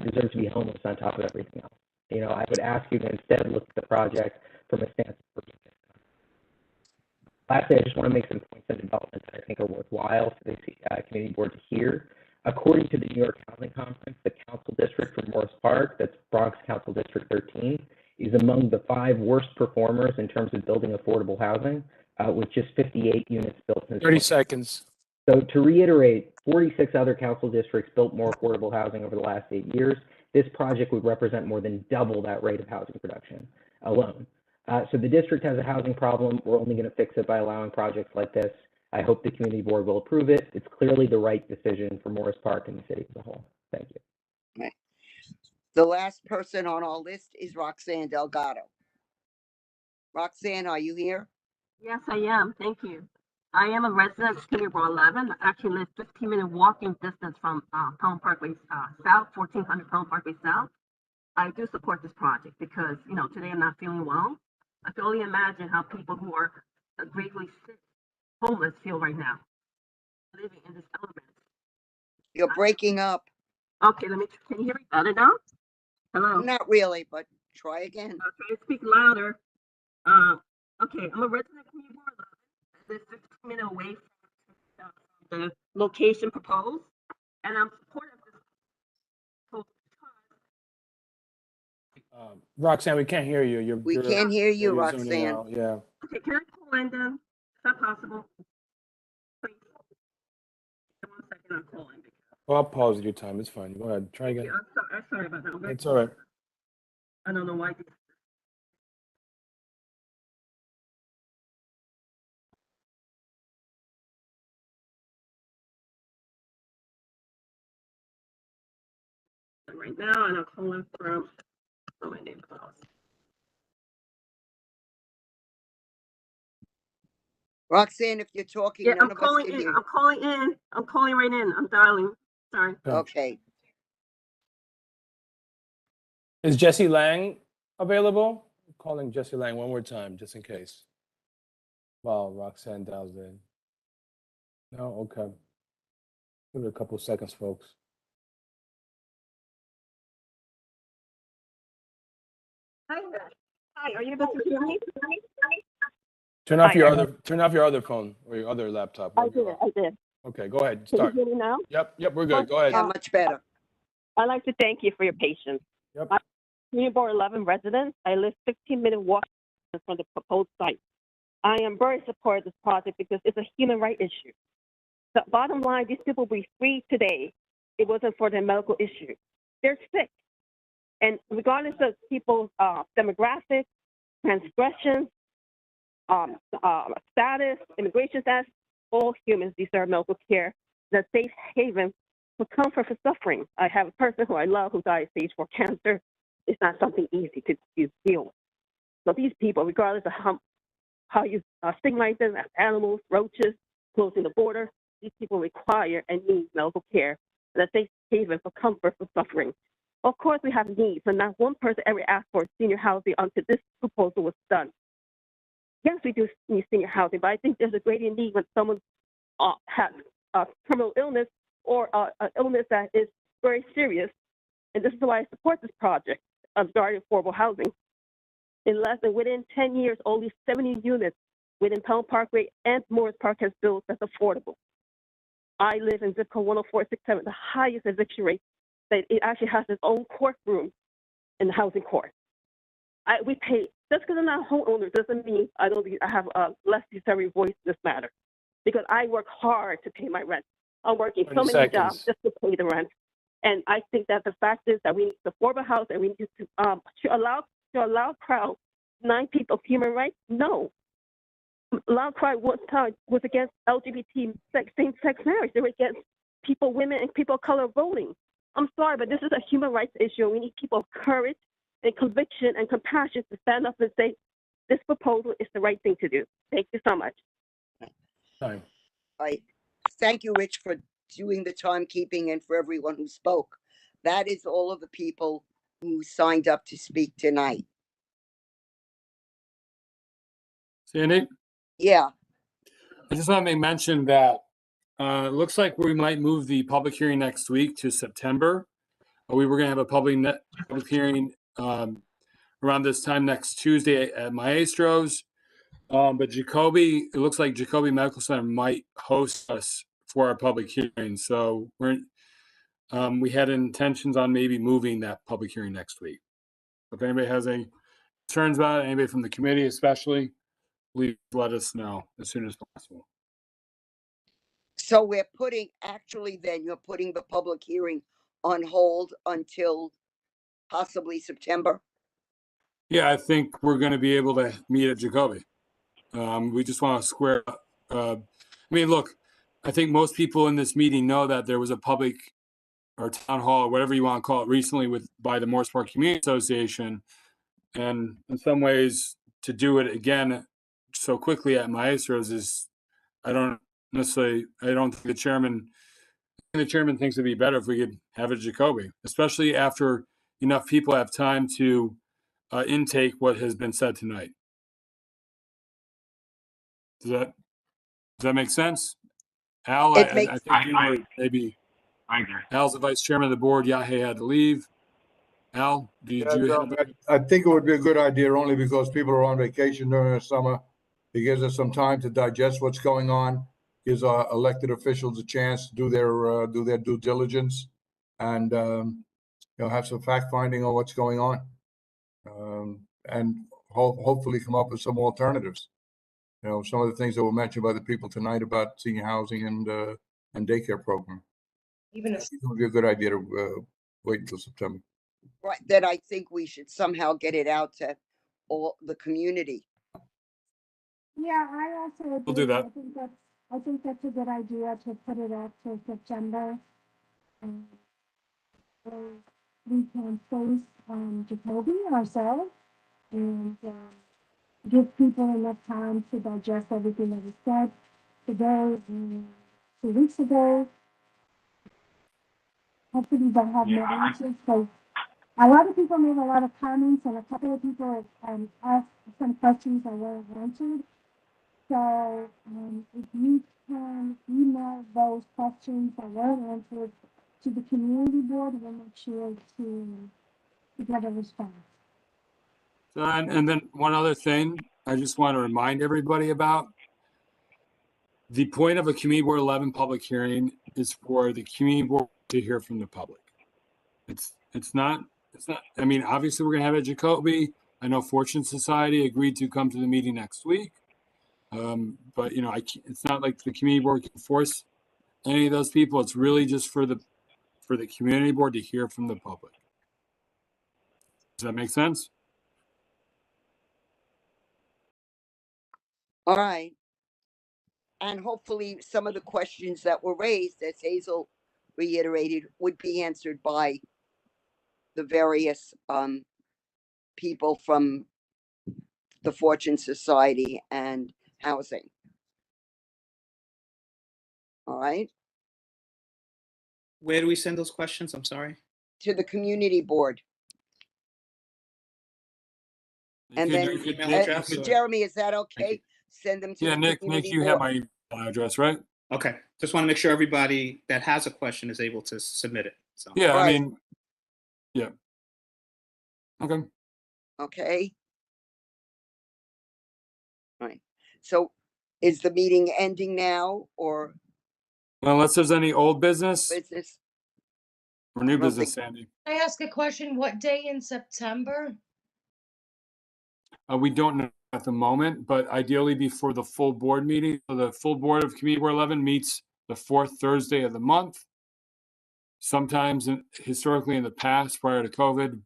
deserve to be homeless on top of everything else. I would ask you to instead look at the project from a stance of forgiveness. Lastly, I just want to make some points on development that I think are worthwhile for the community board to hear. According to the New York Housing Conference, the council district for Morris Park, that's Bronx Council District 13, is among the 5 worst performers in terms of building affordable housing, with just 58 units built since 30 seconds. So to reiterate, 46 other council districts built more affordable housing over the last 8 years. This project would represent more than double that rate of housing production alone. So the district has a housing problem. We're only going to fix it by allowing projects like this. I hope the community board will approve it. It's clearly the right decision for Morris Park and the city as a whole. Thank you. Okay. The last person on our list is Roxanne Delgado. Roxanne, are you here? Yes, I am. Thank you. I am a resident of Community Board 11. I actually live 15-minute walking distance from Pelham Parkway South, 1400 Pelham Parkway South. I do support this project because, today I'm not feeling well. I can only imagine how people who are gravely sick, homeless feel right now, living in this element. You're breaking up. Okay, can you hear me better now? Hello? Not really, but try again. I'll try to speak louder. Okay, I'm a resident of Community Board 11. I live 15 minutes away from the location proposed, and I'm supportive of this proposal. Roxanne, we can't hear you. We can't hear you, you're zooming Roxanne. out. Yeah. Okay, can I call in then? Is that possible? Please. 1 second, I'm calling. Well, I'll pause your time. It's fine. Go ahead. Try again. Yeah, I'm sorry about that. It's all right. I don't know why. Right now, and I'm calling from my neighbor's house. Roxanne, if you're talking, Yeah, none I'm of us calling can in. hear you. I'm calling in. I'm calling right in. I'm dialing. Sorry. Okay. Is Jesse Lang available? I'm calling Jesse Lang one more time, just in case. Wow, Roxanne dials in. No, okay. Give it a couple seconds, folks. Hi, are you able to hear me? Turn off Hi, your I- other phone or your other laptop. I did. Okay, go ahead. Can you Start. hear me now? Yep, we're good. Go ahead. Yeah, much better. I'd like to thank you for your patience. Yep. I'm Community Board 11 resident. I live 15-minute walk from the proposed site. I am very supportive of this project because it's a human rights issue. The bottom line, these people will be free today. It wasn't for their medical issue. They're sick. And regardless of people's demographics, transgressions, status, immigration status, all humans deserve medical care, the safe haven for comfort for suffering. I have a person who I love who died of stage 4 cancer. It's not something easy to deal with. So these people, regardless of how you stigmatize them as animals, roaches, closing the border, these people require and need medical care and a safe haven for comfort for suffering. Of course, we have needs, and not one person ever asked for senior housing until this proposal was done. Yes, we do need senior housing, but I think there's a greater need when someone has a terminal illness or an illness that is very serious. And this is why I support this project of starting affordable housing. Within 10 years, only 70 units within Pelham Parkway and Morris Park has built that's affordable. I live in zip code 10467, the highest eviction rate. That it actually has its own courtroom in the housing court. We pay, just because I'm not a homeowner doesn't mean I have a less deserving voice in this matter. Because I work hard to pay my rent. I'm working so many jobs just to pay the rent. And I think that the fact is that we need to affordable house and we need to allow crowd 9 people human rights. No. Loud Cry one time was against LGBT same-sex marriage. They were against women and people of color voting. I'm sorry, but this is a human rights issue. We need people of courage and conviction and compassion to stand up and say, this proposal is the right thing to do. Thank you so much. Time. Thank you, Rich, for doing the timekeeping and for everyone who spoke. That is all of the people who signed up to speak tonight. Sandy? Yeah. I just want to make mention that it looks like we might move the public hearing next week to September. We were going to have a public hearing around this time next Tuesday at Maestro's. But Jacoby, it looks like Jacoby Medical Center might host us for our public hearing. So we had intentions on maybe moving that public hearing next week. If anybody has any concerns about it, anybody from the committee especially, please let us know as soon as possible. So we're you're putting the public hearing on hold until possibly September? Yeah, I think we're going to be able to meet at Jacoby. We just want to square up. I mean, look, I think most people in this meeting know that there was a public or town hall, or whatever you want to call it, recently by the Morris Park Community Association. And in some ways, to do it again so quickly at Maestro's is, I don't think the chairman thinks it'd be better if we could have it at Jacoby, especially after enough people have time to intake what has been said tonight. Does that make sense? Al, I think you were maybe. I agree. Al's the vice chairman of the board. Yahe had to leave. Al, I think it would be a good idea only because people are on vacation during the summer. It gives us some time to digest what's going on, gives our elected officials a chance to do their due diligence and have some fact finding on what's going on, and hopefully come up with some alternatives. Some of the things that were mentioned by the people tonight about senior housing and daycare program. Even if it would be a good idea to wait until September. Right, then I think we should somehow get it out to all the community. Yeah, I also agree. We'll do that. I think that's a good idea to put it up to September. So we can face Jacoby ourselves and give people enough time to digest everything that was said today and 2 weeks ago. Hopefully they'll have more answers. So a lot of people made a lot of comments and a couple of people asked some questions that weren't answered. So if you can email those questions that weren't answered to the community board, we'll make sure to get a response. So, and then one other thing I just want to remind everybody about. The point of a Community Board 11 public hearing is for the community board to hear from the public. It's not, I mean, obviously we're going to have it at Jacoby. I know Fortune Society agreed to come to the meeting next week. But it's not like the community board can force any of those people. It's really just for the community board to hear from the public. Does that make sense? All right. And hopefully some of the questions that were raised, as Hazel reiterated, would be answered by the various people from the Fortune Society and housing. All right. Where do we send those questions? I'm sorry. To the community board. And then, Jeremy, is that okay? Send them to the Nick, community you board. have my email address, right? Okay. Just want to make sure everybody that has a question is able to submit it. So. Yeah, Right. I mean, yeah. Okay. Okay. All right. So is the meeting ending now or? Well, unless there's any old business Business. or new business, Sandy. Can I ask a question? What day in September? We don't know at the moment, but ideally before the full board meeting. So the full board of Community Board 11 meets the fourth Thursday of the month. Sometimes historically in the past, prior to COVID,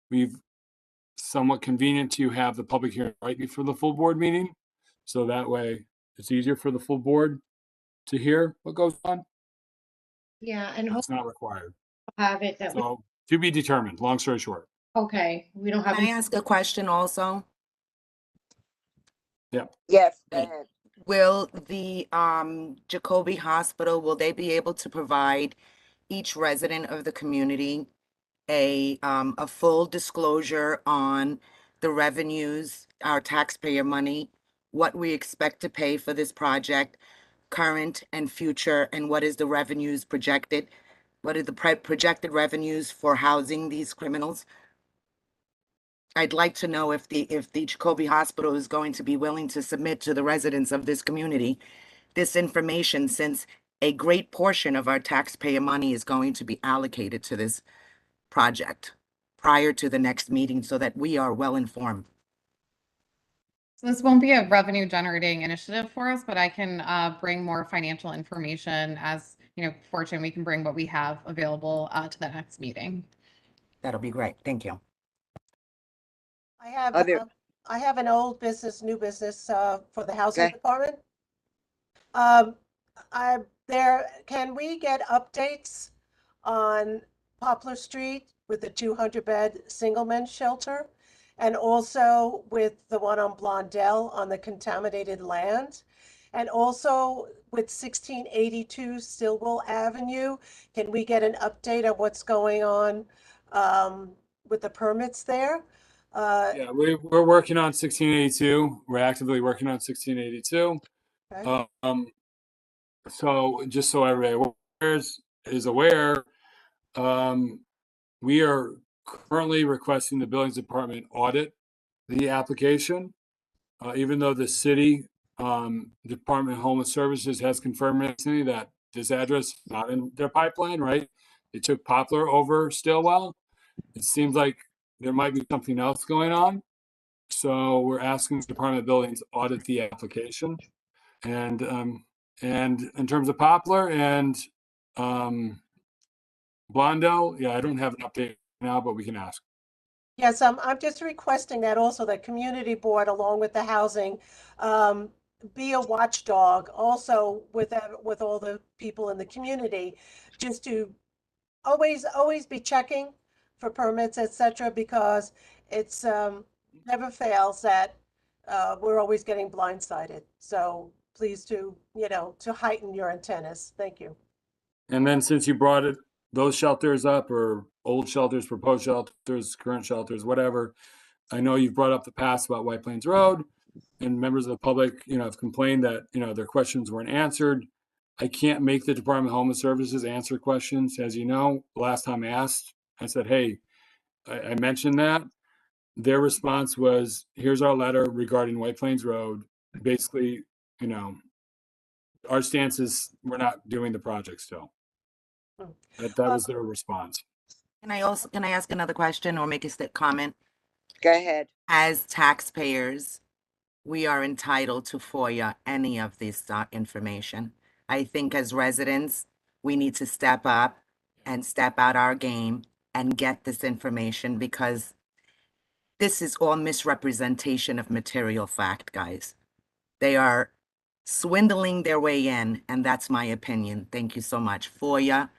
we've somewhat convenient to have the public hearing right before the full board meeting. So that way it's easier for the full board to hear what goes on. Yeah, and it's not required. Have it that So To be determined, long story short. Okay, we don't have. Can I ask a question also? Yeah. Yes, go Okay. ahead. Will the Jacoby Hospital, will they be able to provide each resident of the community a full disclosure on the revenues, our taxpayer money, what we expect to pay for this project, current and future, and what is the revenues projected? What are the projected revenues for housing these criminals? I'd like to know if the Jacoby Hospital is going to be willing to submit to the residents of this community this information, since a great portion of our taxpayer money is going to be allocated to this project prior to the next meeting, so that we are well informed. So this won't be a revenue generating initiative for us, but I can bring more financial information as, Fortune, we can bring what we have available to the next meeting. That'll be great. Thank you. I have an old business, new business for the housing Okay. department. Can we get updates on Poplar Street with the 200-bed single men's shelter, and also with the one on Blondell on the contaminated land, and also with 1682 Stillwell Avenue? Can we get an update on what's going on with the permits there? Yeah, we're working on 1682. We're actively working on 1682. Okay. So just so everybody is aware, we are currently requesting the buildings department audit the application, even though the city Department of Homeless Services has confirmed recently that this address is not in their pipeline, right? They took Poplar over Stillwell. It seems like there might be something else going on. So we're asking the Department of Buildings to audit the application. And in terms of Poplar and Blondo, yeah, I don't have an update now, but we can ask. Yes, I'm just requesting that also the community board, along with the housing, be a watchdog also with all the people in the community, just to always be checking for permits, etc., because it's never fails that we're always getting blindsided. So please to heighten your antennas. Thank you. And then since you brought those shelters up, or old shelters, proposed shelters, current shelters, whatever, I know you've brought up the past about White Plains Road, and members of the public, have complained that, their questions weren't answered. I can't make the Department of Homeless Services answer questions. As you know, the last time I asked, I said, hey, I mentioned that. Their response was, here's our letter regarding White Plains Road. Basically, our stance is we're not doing the project still. That was their response. Can I ask another question or make a comment? Go ahead. As taxpayers, we are entitled to FOIA any of this information. I think as residents, we need to step up and step out our game and get this information, because this is all misrepresentation of material fact, guys. They are swindling their way in, and that's my opinion. Thank you so much. FOIA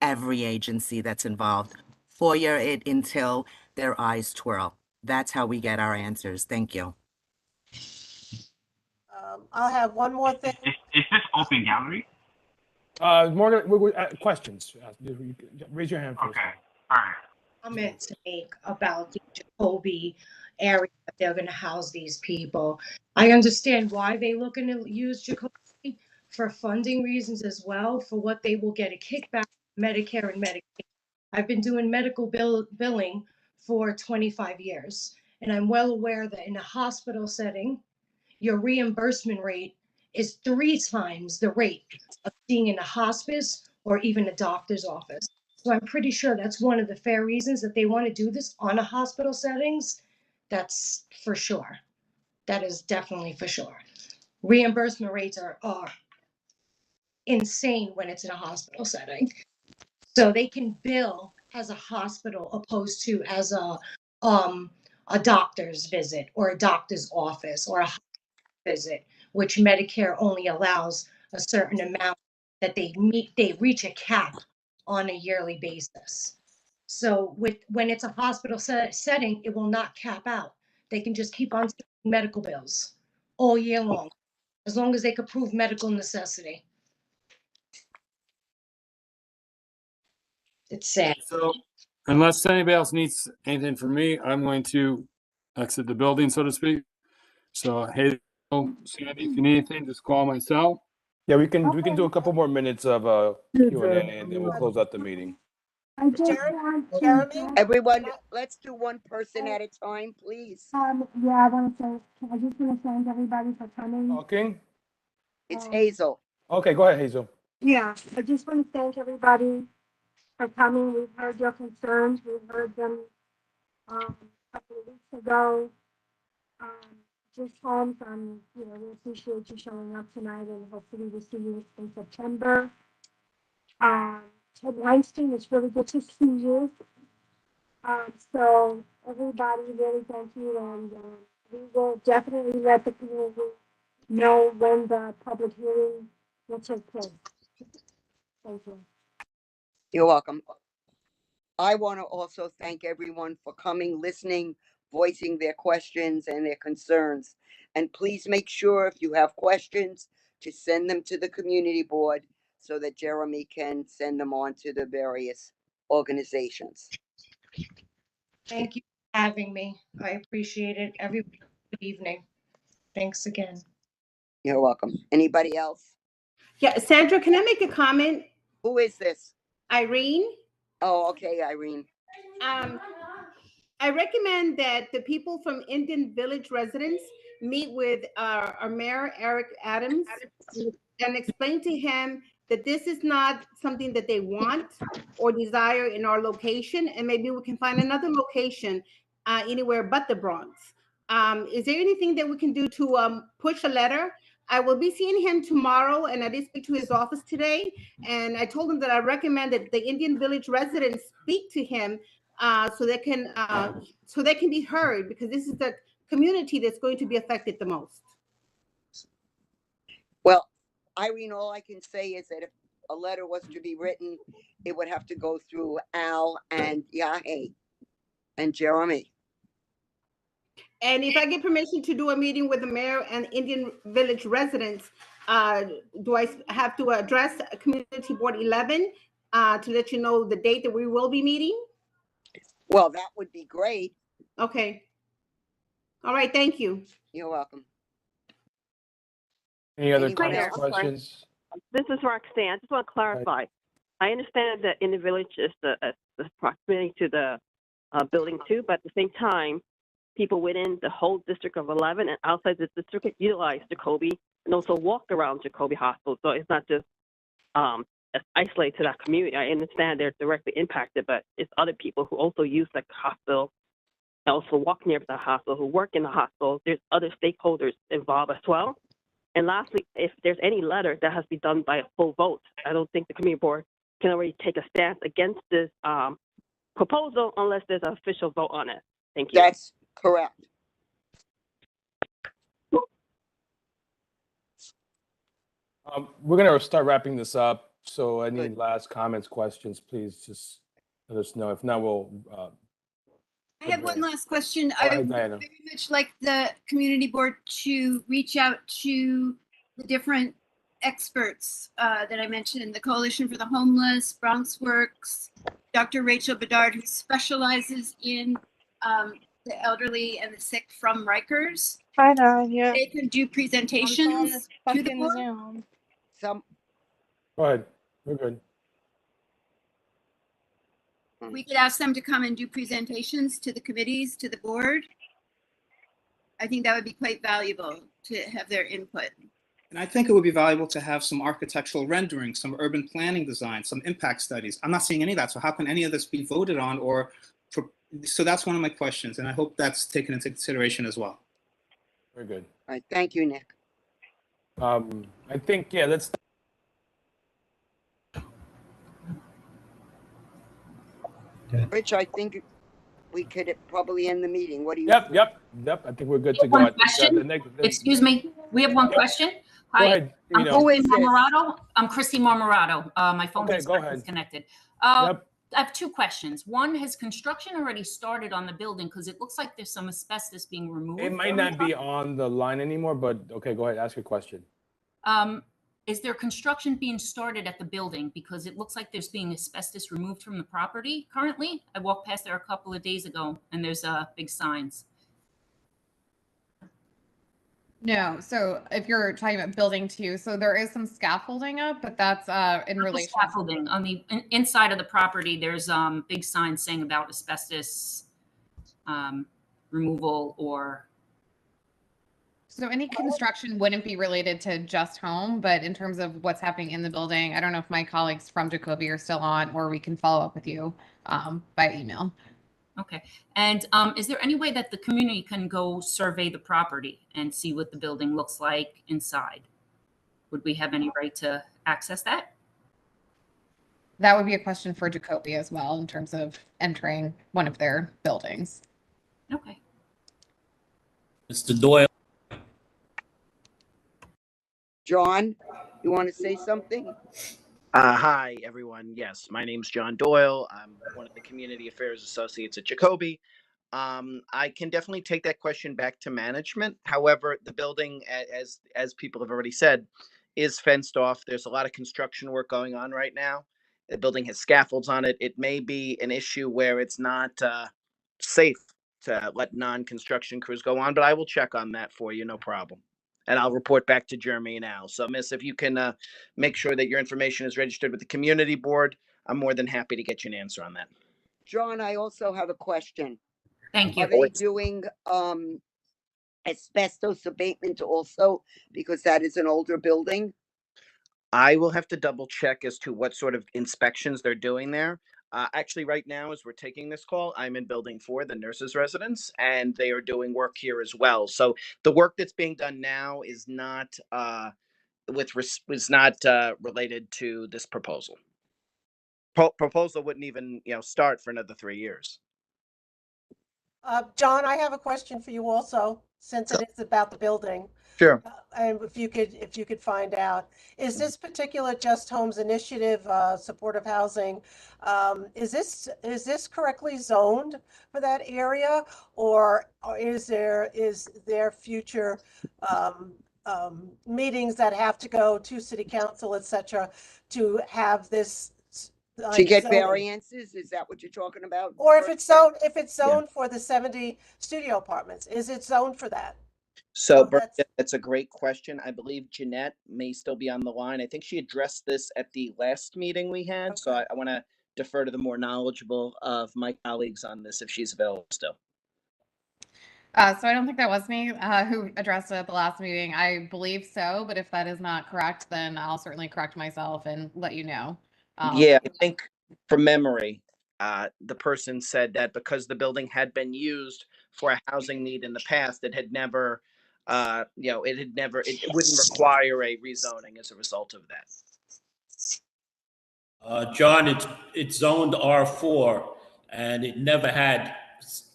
every agency that's involved. FOIA it until their eyes twirl. That's how we get our answers. Thank you. I'll have one more thing. Is this open gallery? Morgan, questions. Raise your hand first. Okay, all right. Comment to make about the Jacoby area that they're going to house these people. I understand why they looking to use Jacoby for funding reasons as well, for what they will get a kickback from Medicare and Medicaid. I've been doing medical billing for 25 years, and I'm well aware that in a hospital setting, your reimbursement rate is 3 times the rate of being in a hospice or even a doctor's office. So I'm pretty sure that's one of the fair reasons that they want to do this on a hospital settings. That's for sure. That is definitely for sure. Reimbursement rates are insane when it's in a hospital setting. So they can bill as a hospital opposed to as a doctor's visit or a doctor's office or a visit, which Medicare only allows a certain amount that they reach a cap on a yearly basis. So when it's a hospital setting, it will not cap out. They can just keep on sending medical bills all year long, as long as they could prove medical necessity. It's sad. So unless anybody else needs anything from me, I'm going to exit the building, so to speak. So, hey, Sandy, if you need anything, just call my cell. Yeah, we can do a couple more minutes of Q&A, and then we'll close out the meeting. I just want to Jeremy? Everyone, let's do one person at a time, please. yeah, I just want to thank everybody for coming. Talking? It's Hazel. Okay, go ahead, Hazel. Yeah, I just want to thank everybody for coming. We've heard your concerns. We've heard them a couple of weeks ago. Just homes, we appreciate you showing up tonight, and hopefully we'll see you in September. Ted Weinstein, it's really good to see you. So everybody, really thank you, and we will definitely let the community know when the public hearing will take place. Thank you. You're welcome. I want to also thank everyone for coming, listening, voicing their questions and their concerns. And please make sure if you have questions to send them to the community board so that Jeremy can send them on to the various organizations. Thank you for having me. I appreciate it. Everyone, good evening. Thanks again. You're welcome. Anybody else? Yeah, Sandra, can I make a comment? Who is this? Irene? Oh, okay, Irene. I recommend that the people from Indian Village residents meet with our Mayor, Eric Adams, and explain to him that this is not something that they want or desire in our location, and maybe we can find another location anywhere but the Bronx. Is there anything that we can do to push a letter? I will be seeing him tomorrow, and I did speak to his office today, and I told him that I recommend that the Indian Village residents speak to him so they can be heard, because this is the community that's going to be affected the most. Well, Irene, all I can say is that if a letter was to be written, it would have to go through Al and Yahe and Jeremy. And if I get permission to do a meeting with the mayor and Indian Village residents, do I have to address Community Board 11 to let you know the date that we will be meeting? Well, that would be great. Okay. All right, thank you. You're welcome. Any other Anyone comments, else? questions? This is Roxanne. I just want to clarify. I understand that in the village is the proximity to the building too, but at the same time, people within the whole district of 11 and outside the district utilize Jacoby and also walk around Jacoby Hospital. So it's not just isolated to that community. I understand they're directly impacted, but it's other people who also use the hospital and also walk near the hospital, who work in the hospital. There's other stakeholders involved as well. And lastly, if there's any letter that has to be done by a full vote, I don't think the community board can already take a stance against this proposal unless there's an official vote on it. Thank you. That's correct. We're going to start wrapping this up. So any last comments, questions, please just let us know. If not, we'll. I have one last question. Go I ahead, would Diana. very much like the community board to reach out to the different experts that I mentioned, the Coalition for the Homeless, Bronx Works, Dr. Rachel Bedard, who specializes in the elderly and the sick from Rikers. Hi, Dad. Yeah. They can do presentations to the board. Some. Go ahead. We're good. We could ask them to come and do presentations to the committees, to the board. I think that would be quite valuable to have their input. And I think it would be valuable to have some architectural renderings, some urban planning design, some impact studies. I'm not seeing any of that. So how can any of this be voted on so that's one of my questions. And I hope that's taken into consideration as well. Very good. All right. Thank you, Nick. I think, yeah, let's. Rich, I think we could probably end the meeting. What do you Yep, think? yep. I think we're good to go. One question. Excuse me. We have one question. Hi, ahead, I'm Eno. Christy Marmorato. I'm Christy Marmorato. My phone Okay, is go ahead. disconnected. Yep. I have two questions. One, has construction already started on the building? Because it looks like there's some asbestos being removed. It might not be on the line anymore, but okay, go ahead, ask your question. Is there construction being started at the building? Because it looks like there's being asbestos removed from the property currently. I walked past there a couple of days ago and there's big signs. No, so if you're talking about building 2, so there is some scaffolding up, but that's in relation. Scaffolding on the inside of the property. There's big signs saying about asbestos removal or. So any construction wouldn't be related to Just Home, but in terms of what's happening in the building, I don't know if my colleagues from Jacoby are still on, or we can follow up with you by email. Okay. And is there any way that the community can go survey the property and see what the building looks like inside? Would we have any right to access that? That would be a question for Jacoby as well, in terms of entering one of their buildings. Okay. Mr. Doyle. John, you want to say something? Hi, everyone. Yes, my name's John Doyle. I'm one of the Community Affairs Associates at Jacoby. I can definitely take that question back to management. However, the building, as people have already said, is fenced off. There's a lot of construction work going on right now. The building has scaffolds on it. It may be an issue where it's not safe to let non-construction crews go on, but I will check on that for you, no problem. And I'll report back to Jeremy now. So, Miss, if you can make sure that your information is registered with the community board, I'm more than happy to get you an answer on that. John, I also have a question. Thank you. Are they doing asbestos abatement also, because that is an older building? I will have to double check as to what sort of inspections they're doing there. Actually, right now, as we're taking this call, I'm in building 4, the nurses' residence, and they are doing work here as well. So the work that's being done now is not related to this proposal. Proposal wouldn't even start for another 3 years. John, I have a question for you also, since it is about the building. Sure. And if you could find out, is this particular Just Homes initiative, supportive housing, is this correctly zoned for that area, or is there future meetings that have to go to city council, etc., to have this? To get zoning? variances, is that what you're talking about? Or if it's zoned for the 70 studio apartments, is it zoned for that? So that's a great question. I believe Jeanette may still be on the line. I think she addressed this at the last meeting we had. Okay. So I want to defer to the more knowledgeable of my colleagues on this if she's available still. So I don't think that was me who addressed it at the last meeting. I believe so, but if that is not correct, then I'll certainly correct myself and let you know. Yeah, I think from memory, the person said that because the building had been used for a housing need in the past, it had never, it wouldn't require a rezoning as a result of that. John, it's zoned R4, and it never had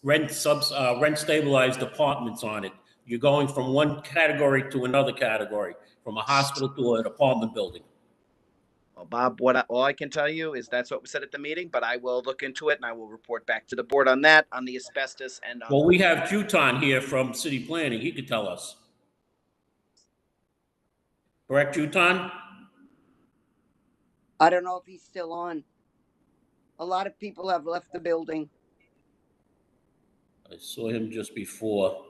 rent stabilized apartments on it. You're going from one category to another category, from a hospital to an apartment building. Well, Bob, all I can tell you is that's what was said at the meeting, but I will look into it and I will report back to the board on that, on the asbestos and on. Well, we have Juton here from city planning. He could tell us. Correct, Juton? I don't know if he's still on. A lot of people have left the building. I saw him just before.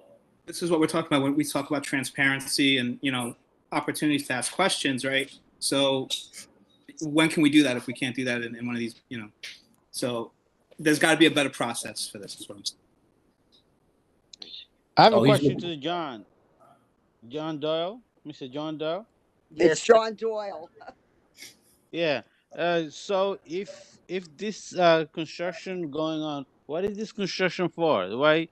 This is what we're talking about when we talk about transparency and, opportunities to ask questions, right? So when can we do that if we can't do that in one of these, So there's got to be a better process for this. Is what I'm saying. I have a question to John Doyle, Mr. John Doyle. It's John Doyle. Yeah. So if this construction going on, what is this construction for? Why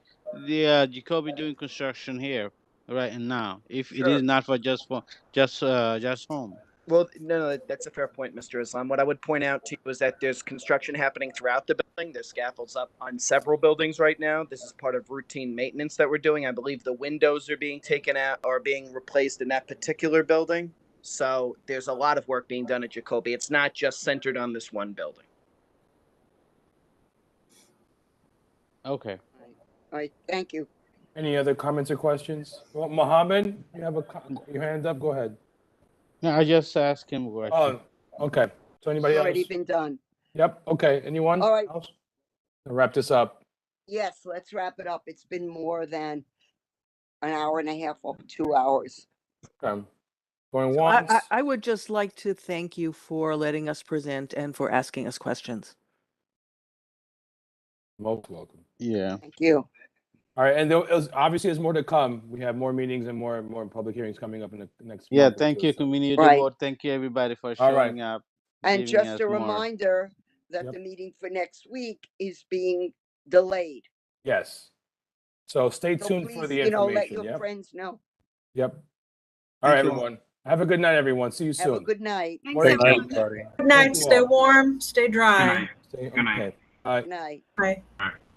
the Jacoby doing construction here right now? If it is not for just home. Well, no, that's a fair point, Mr. Islam. What I would point out to you is that there's construction happening throughout the building. There's scaffolds up on several buildings right now. This is part of routine maintenance that we're doing. I believe the windows are being taken out or being replaced in that particular building. So there's a lot of work being done at Jacoby. It's not just centered on this one building. Okay. All right, thank you. Any other comments or questions? Well, Mohammed, you have your hand up. Go ahead. No, I just asked him a question. Oh, okay. So anybody It's already else? been done. Yep. Okay. Anyone All right. else? I'll wrap this up. Yes, let's wrap it up. It's been more than an hour and a half, over 2 hours. Okay. Going So once. I would just like to thank you for letting us present and for asking us questions. Most welcome. Yeah. Thank you. All right, and obviously there's more to come. We have more meetings and more public hearings coming up in the next Yeah, month or thank two, you, so. community Right. board. Thank you, everybody, for All right. showing up, And giving just us a more. reminder that Yep. the meeting for next week is being delayed. Yes. So stay So tuned for please, the let information. your Yep. friends know. Yep. All right, Thank you. everyone. Have a good night, everyone. See you Have a soon. good night. Thanks, Morning. everyone. Good Thank night. you Stay all. warm. Stay Good dry. night. Stay, Good night. okay. Bye. Good night. Bye. All right.